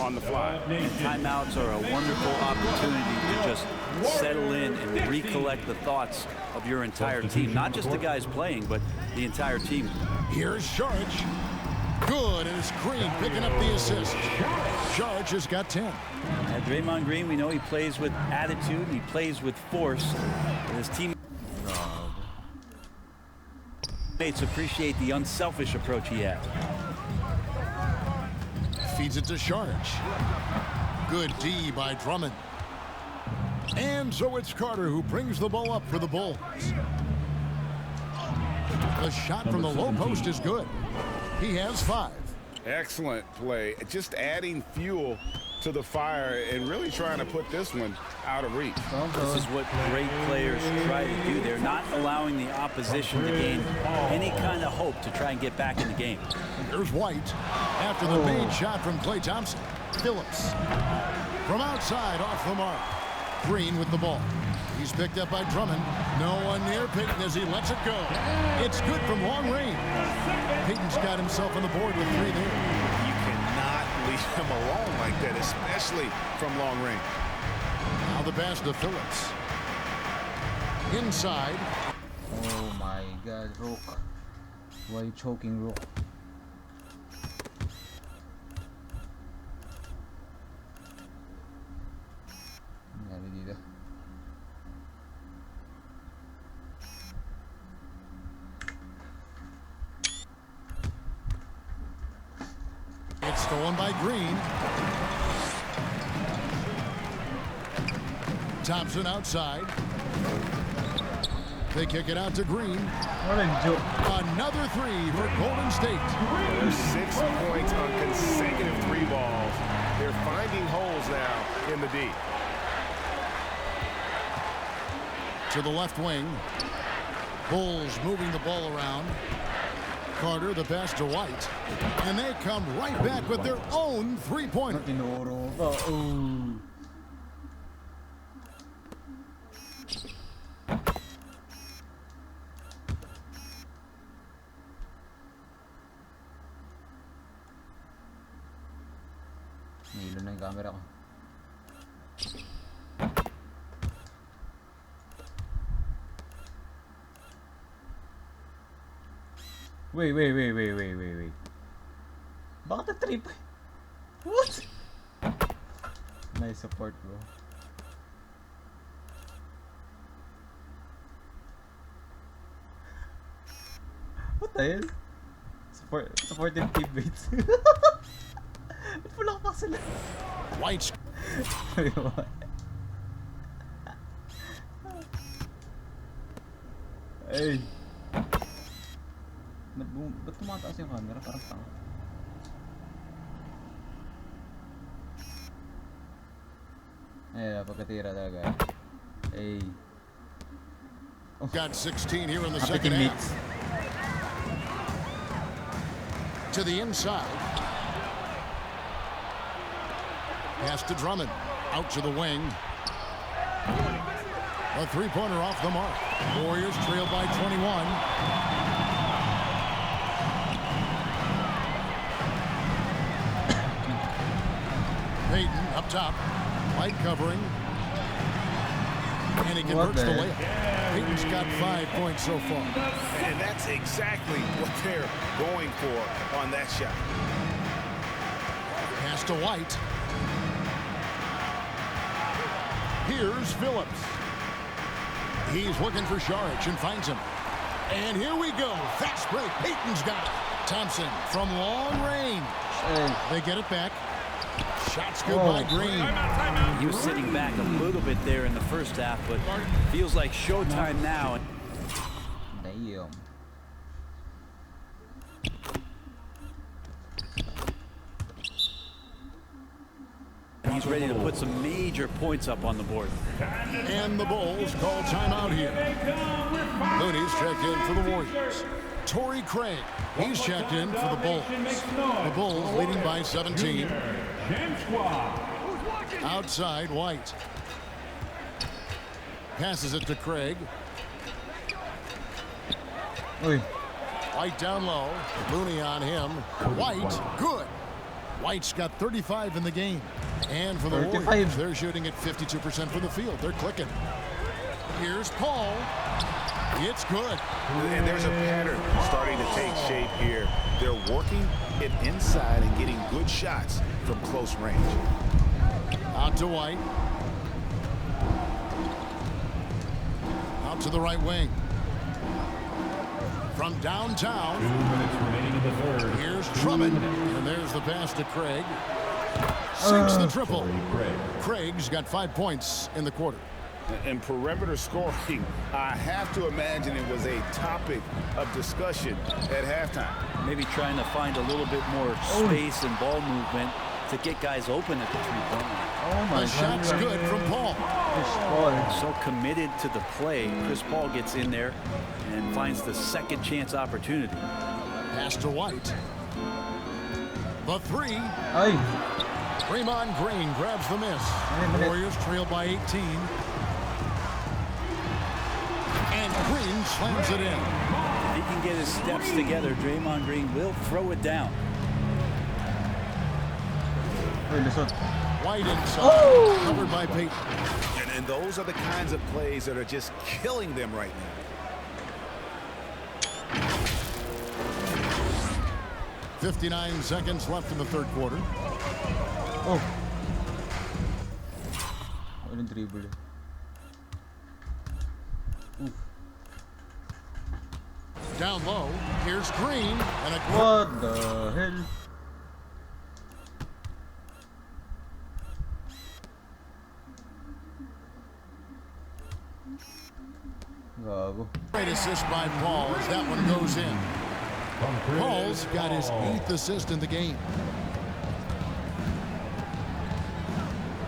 on the fly. And timeouts are a wonderful opportunity to just settle in and recollect the thoughts of your entire team. Not just the guys playing, but the entire team. Here's Sharge. Good, and it's Green picking up the assist. Sharge has got 10. Draymond Green, we know he plays with attitude, he plays with force. And his teammates appreciate the unselfish approach he has. Feeds it to Sharge. Good D by Drummond. And so it's Carter who brings the ball up for the Bulls. The shot from the low post is good. He has 5. Excellent play. Just adding fuel to the fire and really trying to put this one out of reach. This is what great players try to do. They're not allowing the opposition to gain any kind of hope to try and get back in the game. Here's White after the made shot from Klay Thompson. Phillips from outside off the mark. Green with the ball. He's picked up by Drummond. No one near Payton as he lets it go. It's good from long range. Payton's got himself on the board with 3 there. You cannot leave him alone like that, especially from long range. Now the pass to Phillips. Inside. Oh my God, Rook. Why are you choking, Rook? It's stolen by Green. Thompson outside. They kick it out to Green. Another 3 for Golden State. There's 6 points on consecutive 3 balls. They're finding holes now in the D. To the left wing. Bulls moving the ball around. Carter the pass to White. And they come right back with their own 3-pointer. Nilo na yung camera ko. Wait. Bakit na 3 point? What? Nice support, bro. What the hell? Supportive teammates. Ba't pula ka sila? White's. Hey. Ba't tumataas yung camera? Parang tanga. Pagkatira talaga. Hey. Got 16 here in the second half. To the inside. Pass to Drummond. Out to the wing. A three-pointer off the mark. Warriors trail by 21. Payton up top. White covering. And he converts the layup. Payton's got 5 points so far. And that's exactly what they're going for on that shot. Pass to White. Here's Phillips. He's looking for Saric and finds him. And here we go. Fast break. Payton's got it. Thompson from long range. They get it back. Shots good by Green. He was sitting back a little bit there in the first half, but feels like showtime now. Damn. He's ready to put some major points up on the board. And the Bulls call timeout here. Looney's checked in for the Warriors. Torrey Craig, he's checked in for the Bulls. The Bulls leading by 17. Outside, White. Passes it to Craig. White down low. Looney on him. White, good. White's got 35 in the game. And for the Warriors, they're shooting at 52% from the field. They're clicking. Here's Paul. It's good. And there's a pattern starting to take shape here. They're working it inside and getting good shots from close range. Out to White. Out to the right wing. From downtown. 2 minutes remaining in the third. Here's Drummond. And there's the pass to Craig. Sinks the triple. Craig's got 5 points in the quarter. And perimeter scoring, I have to imagine it was a topic of discussion at halftime. Maybe trying to find a little bit more space and ball movement to get guys open at the three-point line. Oh my The shot's God. good from Paul. So committed to the play. Chris Paul gets in there and finds the second chance opportunity. Pass to White. The three. Draymond Green grabs the miss. Warriors trail by 18. And Green slams it in. If he can get his steps together, Draymond Green will throw it down. White inside, covered by Payton. And those are the kinds of plays that are just killing them right now. 59 seconds left in the third quarter. Walang dribble. Down low, here's Green. And a What the hell? Gago. Great assist by Paul as that one goes in. Paul's got his 8th assist in the game.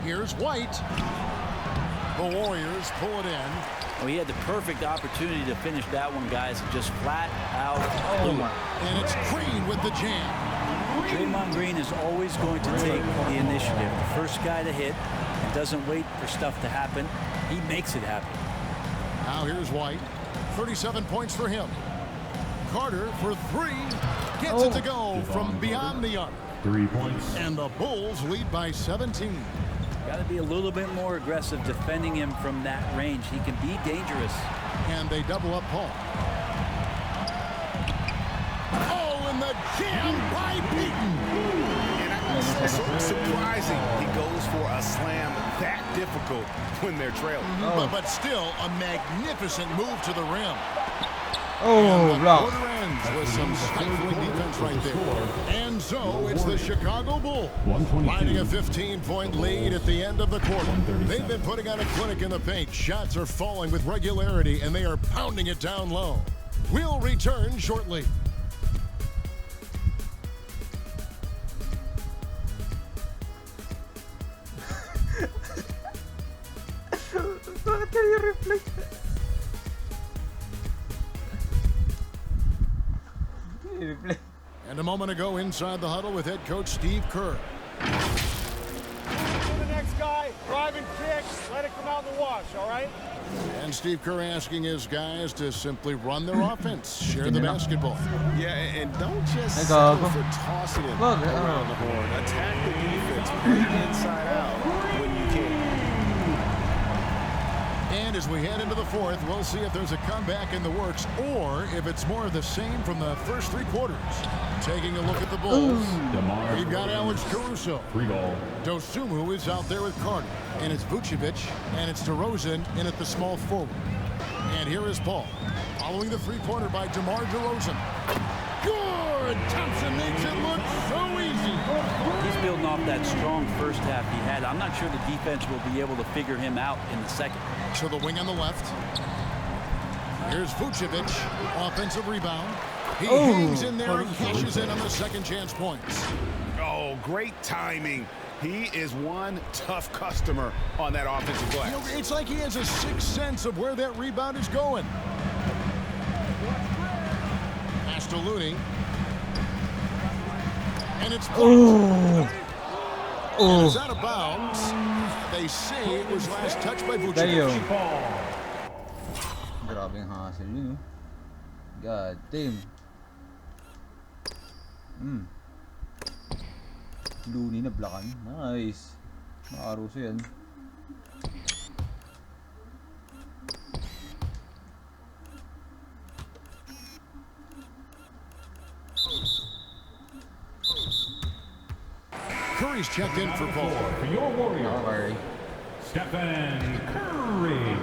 Here's White. The Warriors pull it in. Well, he had the perfect opportunity to finish that one, guys, and just flat out. And it's Green with the jam. Draymond Green is always going to take the initiative. The first guy to hit and doesn't wait for stuff to happen. He makes it happen. Now here's White. 37 points for him. Carter for three. Gets it to go from beyond the arc. 3 points. And the Bulls lead by 17. Got to be a little bit more aggressive defending him from that range. He can be dangerous. And they double up Paul. Oh, and the jam by Payton. And it's surprising he goes for a slam that difficult when they're trailing. But still a magnificent move to the rim. Block. Quarter ends with some stifling defense right there. And so it's the Chicago Bulls riding a 15-point lead at the end of the quarter. They've been putting on a clinic in the paint. Shots are falling with regularity, and they are pounding it down low. We'll return shortly. Bakit kayo replay? And a moment ago inside the huddle with head coach Steve Kerr. The next guy, right? wash, all right? And Steve Kerr asking his guys to simply run their offense, share the basketball. Yeah, and don't just settle for tossing it around the board. Attack the defense, play inside out when you can. And as we head into the fourth, we'll see if there's a comeback in the works or if it's more of the same from the first 3 quarters. Taking a look at the Bulls, we've got Alex Caruso. Dosunmu is out there with Carter, and it's Vucevic, and it's DeRozan in at the small forward. And here is Paul, following the 3-pointer by DeMar DeRozan. Good! Thompson makes it look so easy. He's building off that strong first half he had. I'm not sure the defense will be able to figure him out in the second. To the wing on the left. Here's Vucevic, offensive rebound. He hangs in there and cashes in on the second chance points. Oh, great timing. He is one tough customer on that offensive glass. You know, it's like he has a sixth sense of where that rebound is going. Pass to Looney. And it's blocked. And it's out of bounds. They say it was last touched by Vucevic. Grabe yung hassle yun. God damn. Looney na blokan. Nice. Makaruso yan. Curry's checked in for Paul. For your Warriors, Don't worry. Stephen Curry.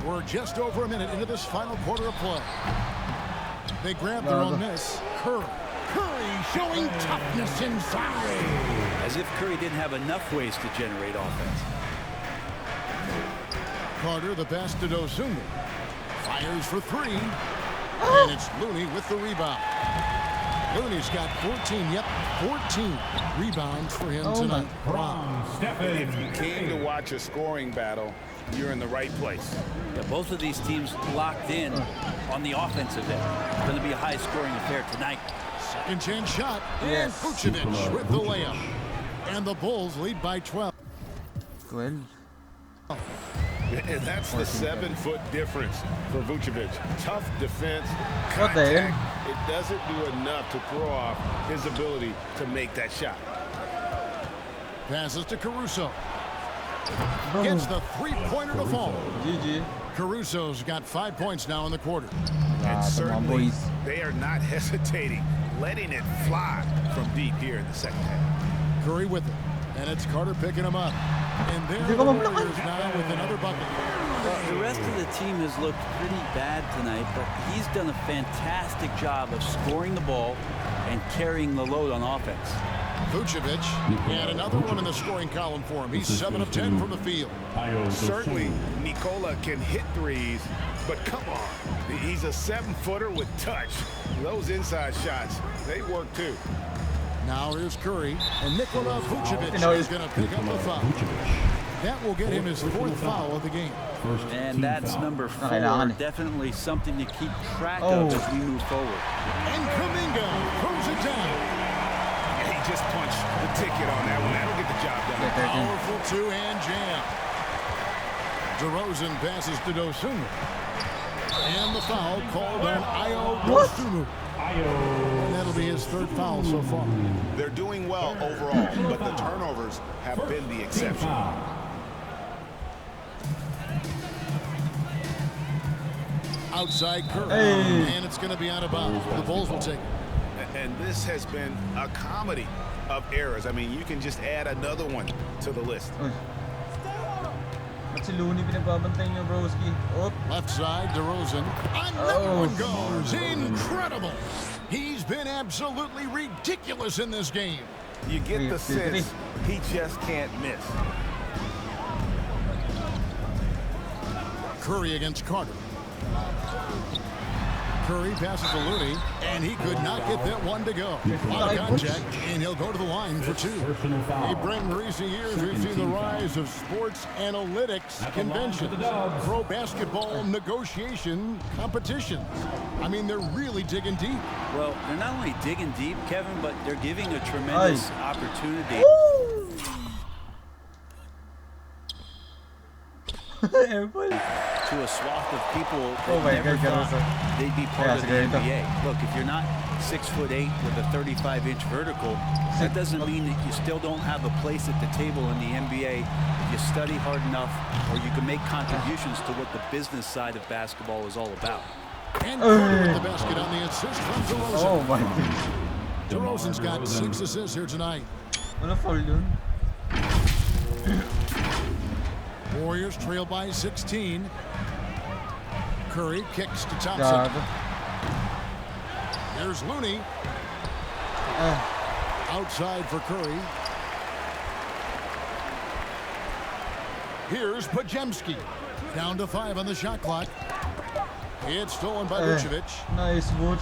We're just over a minute into this final quarter of play. They grab their own miss. Curry showing toughness inside. As if Curry didn't have enough ways to generate offense. Carter, the pass to Dosunmu. Fires for 3. And it's Looney with the rebound. Looney's got 14 rebounds for him tonight. If you came to watch a scoring battle, you're in the right place. Yeah, both of these teams locked in on the offensive end. It's going to be a high-scoring affair tonight. Second chance shot. And Vucevic with the layup. And the Bulls lead by 12. And that's the 7-foot difference for Vucevic. Tough defense, What the contact. hell? It doesn't do enough to throw off his ability to make that shot. Passes to Caruso. Gets the 3-pointer to fall. GG. Caruso's got 5 points now in the quarter. And the certainly, boys. they are not hesitating, letting it fly from deep here in the second half. Curry with it. And it's Carter picking him up. And there the Warriors now with another bucket. The rest of the team has looked pretty bad tonight, but he's done a fantastic job of scoring the ball and carrying the load on offense. Vucevic, and another one in the scoring column for him. He's 7 of 10 from the field. Certainly, Nikola can hit threes, but come on. He's a 7-footer with touch. Those inside shots, they work too. Now here's Curry, and Nikola Vucevic is going to pick up the foul. That will get him his 4th foul of the game. And that's number 4. Definitely something to keep track of as we move forward. And Kuminga throws it down. And he just punched the ticket on that one. That'll get the job done. Powerful 2-hand jam. DeRozan passes to Dosunmu. And the foul called on Ayo Dosunmu. And that'll be his 3rd foul so far. They're doing well overall, but the turnovers have been the exception. Outside Curry, and it's going to be out of bounds. The Bulls will take it. And this has been a comedy of errors. I mean, you can just add another one to the list. Ba't si Looney pinagbabantay niyo, broski? Left side, DeRozan. Another one goes. Incredible. He's been absolutely ridiculous in this game. You get the sense he just can't miss. Curry against Carter. Curry passes to Looney, and he could not get that one to go. On contact, and he'll go to the line for 2. Hey, Brent, in recent years, we've seen the rise of sports analytics conventions, pro basketball negotiation competitions. I mean, they're really digging deep. Well, they're not only digging deep, Kevin, but they're giving a tremendous opportunity. to a swath of people that Oh my never God, thought they'd be part Yeah, of the Garrett. NBA. Look, if you're not 6'8" with a 35-inch vertical, that doesn't mean that you still don't have a place at the table in the NBA if you study hard enough, or you can make contributions to what the business side of basketball is all about. And Curry with the basket on the assist from DeRozan. Oh my God. DeRozan's got 6 assists here tonight. Wala foul yun. Warriors trail by 16. Curry kicks to Thompson. Gago. Here's Looney. Outside for Curry. Here's Pajemski. Down to 5 on the shot clock. It's stolen by Vucevic. Nice, Vuc.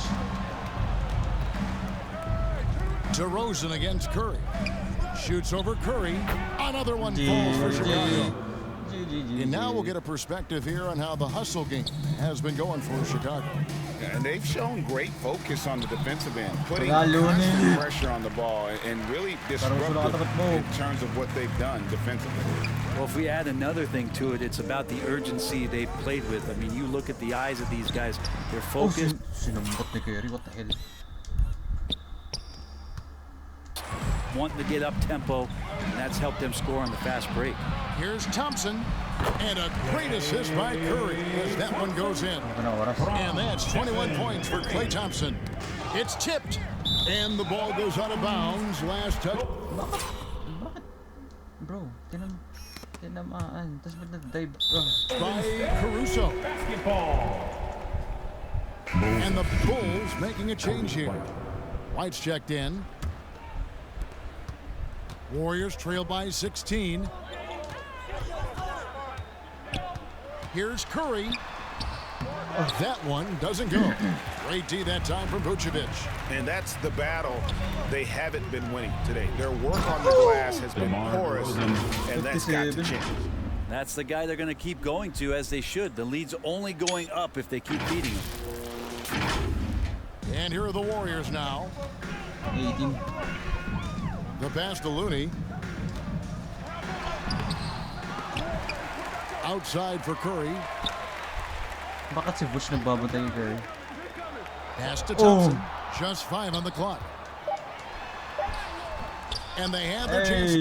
DeRozan against Curry. Shoots over Curry. Another one falls for Chicago. And now we'll get a perspective here on how the hustle game has been going for Chicago. And they've shown great focus on the defensive end, putting constant pressure on the ball and really disruptive in terms of what they've done defensively. Well, if we add another thing to it, it's about the urgency they've played with. I mean, you look at the eyes of these guys, they're focused. Sinambot ni Curry, what the hell? Wanting to get up tempo, and that's helped them score on the fast break. Here's Thompson, and a great assist by Curry as that one goes in. And that's 21 points for Klay Thompson. It's tipped, and the ball goes out of bounds. Last touch. Bakit? Bro, tinamaan. Tapos ba't nag-dive? By Caruso. And the Bulls making a change here. White's checked in. Warriors trail by 16. Here's Curry. That one doesn't go. Great D that time from Vucevic. And that's the battle they haven't been winning today. Their work on the glass has been porous, and that's got to change. That's the guy they're going to keep going to, as they should. The lead's only going up if they keep beating him. And here are the Warriors now. 18. The pass to Looney. Outside for Curry. Bakit si Vuc nagbabantay kay Curry? Pass to Thompson. Just 5 on the clock. And they have their chance.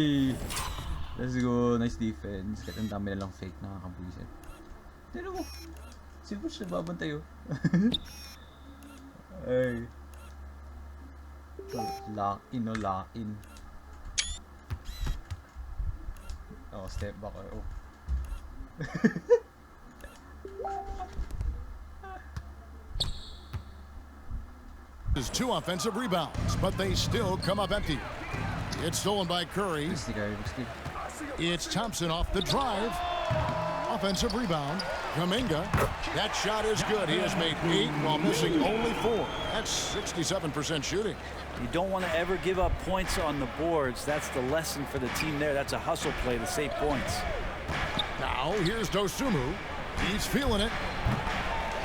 Let's go. Nice defense. Kahit ang dami na lang fake, nakakabwisit. Tignan mo. Si Vuc nagbabantay oh. Ay. Lock in, no lock in. Oh, step back. Oh. There's 2 offensive rebounds, but they still come up empty. It's stolen by Curry. It's Thompson off the drive. Offensive rebound. Kuminga. That shot is good. He has made 8 while missing only 4. That's 67% shooting. You don't want to ever give up points on the boards. That's the lesson for the team there. That's a hustle play to save points. Now here's Dosunmu. He's feeling it.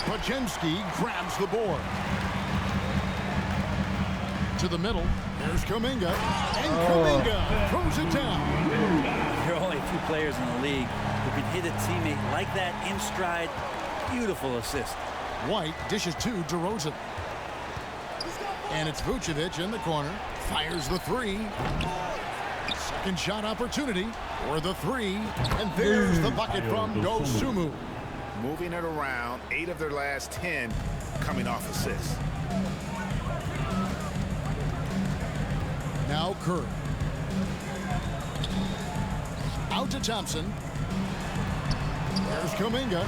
Pajemski grabs the board. To the middle. There's Kuminga. And Kuminga throws it down. There are only a few players in the league who can hit a teammate like that in stride. Beautiful assist. White dishes to DeRozan. And it's Vucevic in the corner. Fires the 3. Second shot opportunity for the 3. And there's the bucket from Dosunmu. Moving it around, 8 of their last 10 coming off assists. Now Curry. Out to Thompson. There's Kuminga.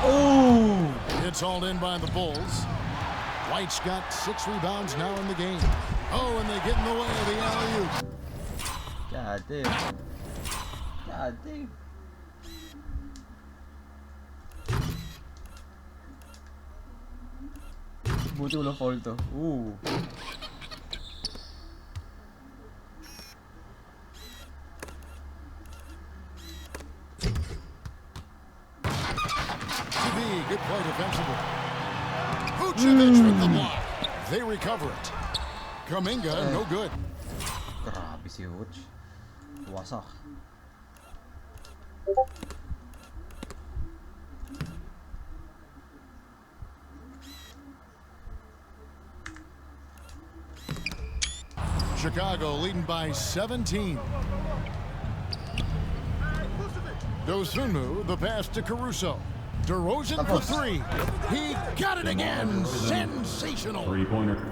Oh! It's hauled in by the Bulls. White's got 6 rebounds now in the game. Oh, and they get in the way of the alley-oop. God damn. God damn. Buti walang foul to. Ooh. Good play defensively. Vucevic with the block. They recover it. Kuminga, no good. Grabe si Vuc. Wasak. Chicago leading by 17. Dosunmu, the pass to Caruso. DeRozan for three. He got it again. Sensational. Three-pointer.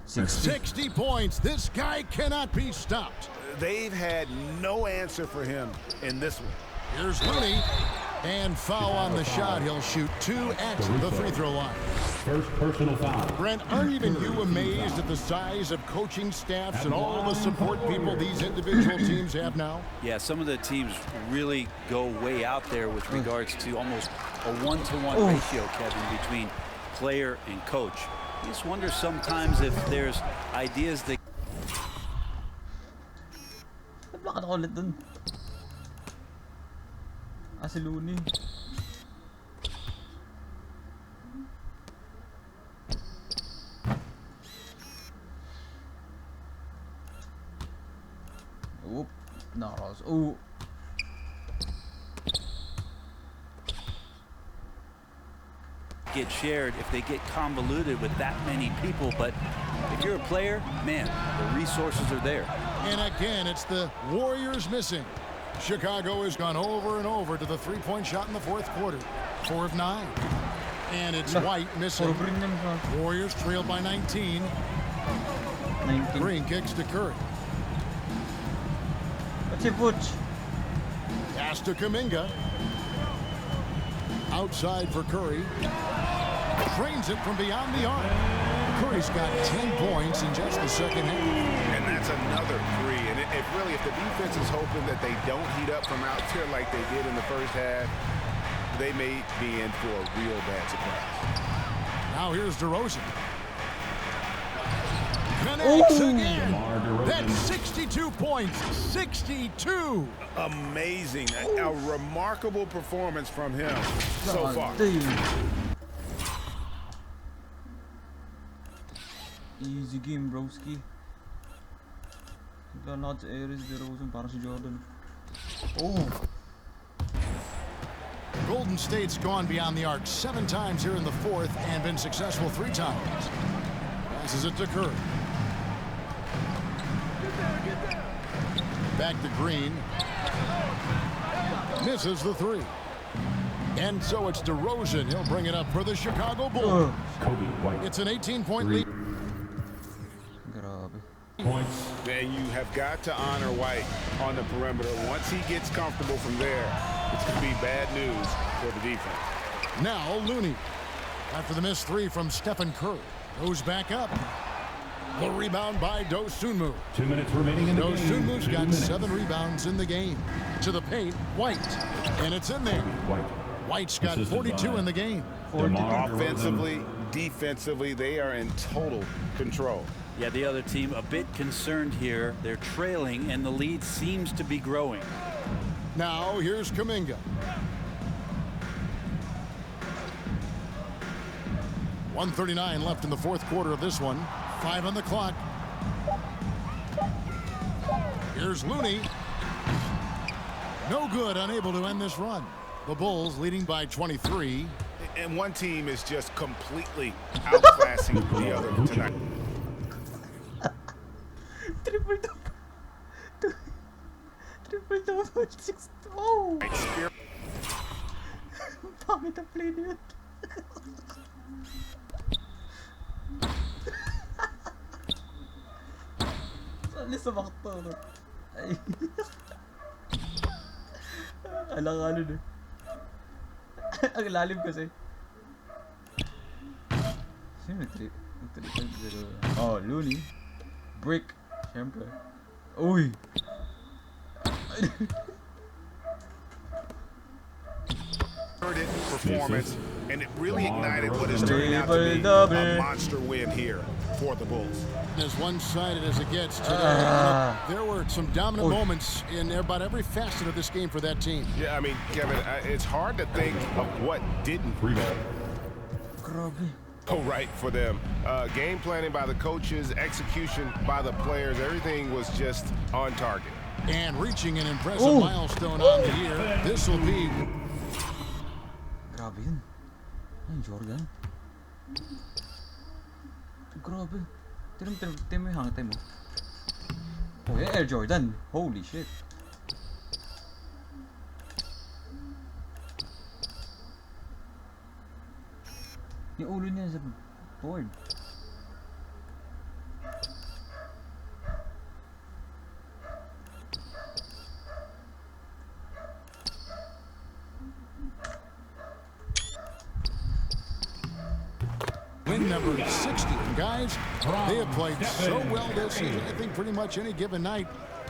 60 points. This guy cannot be stopped. They've had no answer for him in this one. Here's Looney. And foul on the shot. He'll shoot 2 at the free throw line. First personal foul. Brent, aren't even you amazed at the size of coaching staffs and all the support people these individual teams have now? Yeah, some of the teams really go way out there with regards to almost a one-to-one ratio, Kevin, between player and coach. You just wonder sometimes if there's ideas that... Bakit ako ulit dun? Si Looney. Oop, naros. Ooh. Get shared if they get convoluted with that many people, but if you're a player, man, the resources are there. And again, it's the Warriors missing. Chicago has gone over and over to the three-point shot in the fourth quarter. 4 of 9. And it's White missing. Warriors trail by 19. Green kicks to Curry. Pass to Kuminga. Outside for Curry. Trains it from beyond the arc. Curry's got 10 points in just the second half. And that's another three. And if the defense is hoping that they don't heat up from out there like they did in the first half, they may be in for a real bad surprise. Now here's DeRozan. Connects again. That's 62 points. 62. Amazing. A remarkable performance from him so far. Easy game, broski. Not Aries DeRozan para si Jordan. Oh. Golden State's gone beyond the arc 7 times here in the fourth and been successful 3 times. Passes it to Curry. Back to Green. Misses the 3. And so it's DeRozan. He'll bring it up for the Chicago Bulls. It's an 18-point lead. Points. And you have got to honor White on the perimeter. Once he gets comfortable from there, it's going to be bad news for the defense. Now Looney. After the missed 3 from Stephen Curry. Goes back up. The rebound by Dosunmu. 2 minutes remaining in the game. Dosunmu's got 7 rebounds in the game. To the paint, White. And it's in there. White's got 42 in the game. Offensively, defensively, they are in total control. Yeah, the other team a bit concerned here. They're trailing, and the lead seems to be growing. Now, here's Kuminga. 1:39 left in the fourth quarter of this one. 5 on the clock. Here's Looney. No good, unable to end this run. The Bulls leading by 23. And one team is just completely outclassing the other tonight. Triple double 6. Oh! Pangit ang play na yun. Saan sumakto? Ay. Alakalo na. Ang lalim kasi. Sino nag-3? Oh, Looney. Brick. Siyempre. Uy! Performance, and it really ignited what is turning out to be a monster win here for the Bulls. As one-sided as it gets today, there were some dominant moments in about every facet of this game for that team. Yeah, I mean, Kevin, it's hard to think of what didn't go right for them. Game planning by the coaches, execution by the players, everything was just on target. And reaching an impressive milestone on the year, this will be... Grabe yun. Ay, Jordan. Grabe. Tingnan mo yung hang time mo. Oh, yung Air Jordan. Holy shit. Yung ulo niya sa board. Win number 60. And guys, they have played so well this season. I think pretty much any given night,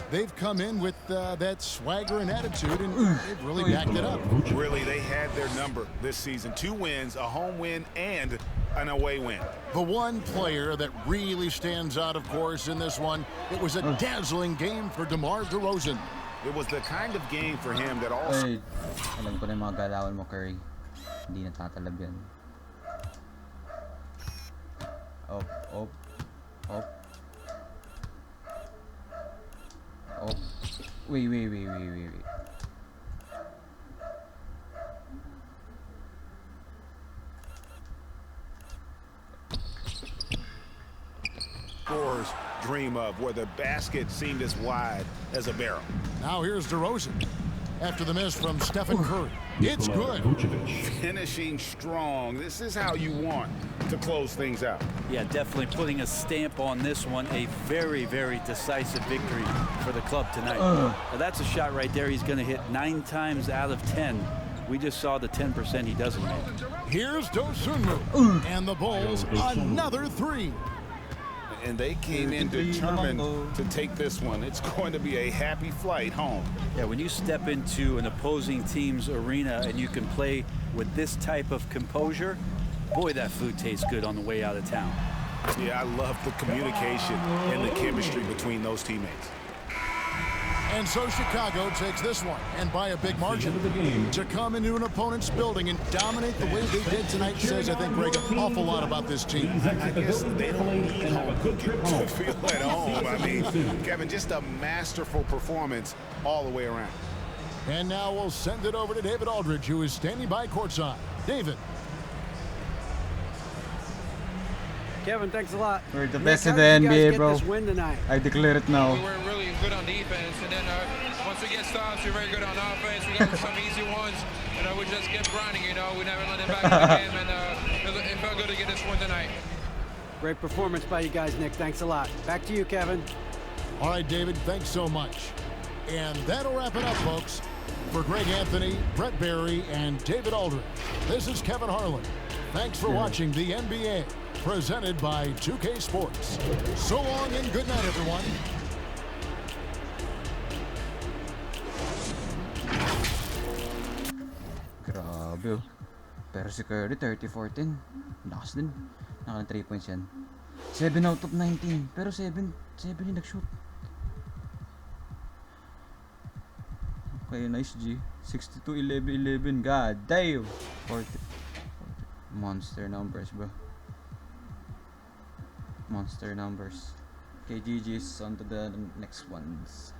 they've come in with that swagger and attitude, and they've really backed it up. Really, they had their number this season. 2 wins, a home win, and an away win. The one player that really stands out, of course, in this one, it was a dazzling game for DeMar DeRozan. It was the kind of game for him that also... Ay, alam ko na yung mga galawan mo, Curry. Hindi natatalab yan. Up. Wait. Scorers dream of, where the basket seemed as wide as a barrel. Now here's DeRozan. After the miss from Stephen Curry. It's good. Finishing strong. This is how you want to close things out. Yeah, definitely putting a stamp on this one. A very, very decisive victory for the club tonight. Now that's a shot right there. He's going to hit 9 times out of 10. We just saw the 10% he doesn't make. Here's Dosunmu. And the Bulls, another 3. And they came in determined to take this one. It's going to be a happy flight home. Yeah, when you step into an opposing team's arena and you can play with this type of composure, boy, that food tastes good on the way out of town. Yeah, I love the communication and the chemistry between those teammates. And so Chicago takes this one, and by a big margin. To come into an opponent's building and dominate the way they did tonight says, I think, Greg, an awful lot about this team. I guess they don't need home cooking to feel at home. I mean, Kevin, just a masterful performance all the way around. And now we'll send it over to David Aldridge, who is standing by courtside. David. Kevin, thanks a lot. We're the Nick, best in how the did you guys NBA, get bro. this win tonight? I declare it now. We were really good on defense, and then once we get started, we're very good on offense. We got some easy ones, and we just kept grinding. We never let them back in the game, and it felt good to get this one tonight. Great performance by you guys, Nick. Thanks a lot. Back to you, Kevin. All right, David, thanks so much. And that'll wrap it up, folks. For Greg Anthony, Brett Barry, and David Aldridge, this is Kevin Harlan. Thanks for watching the NBA, presented by 2K Sports. So long and good night, everyone. Grabe. Pero si Curry, 30-14. Lakas din. Naka 3 points yan. 7 out of 19. Pero 7 yung nag-shoot. Okay, nice G. 62-11-11. God damn. 40. Monster numbers, bro. Monster numbers. Okay, GG's. On to the next ones.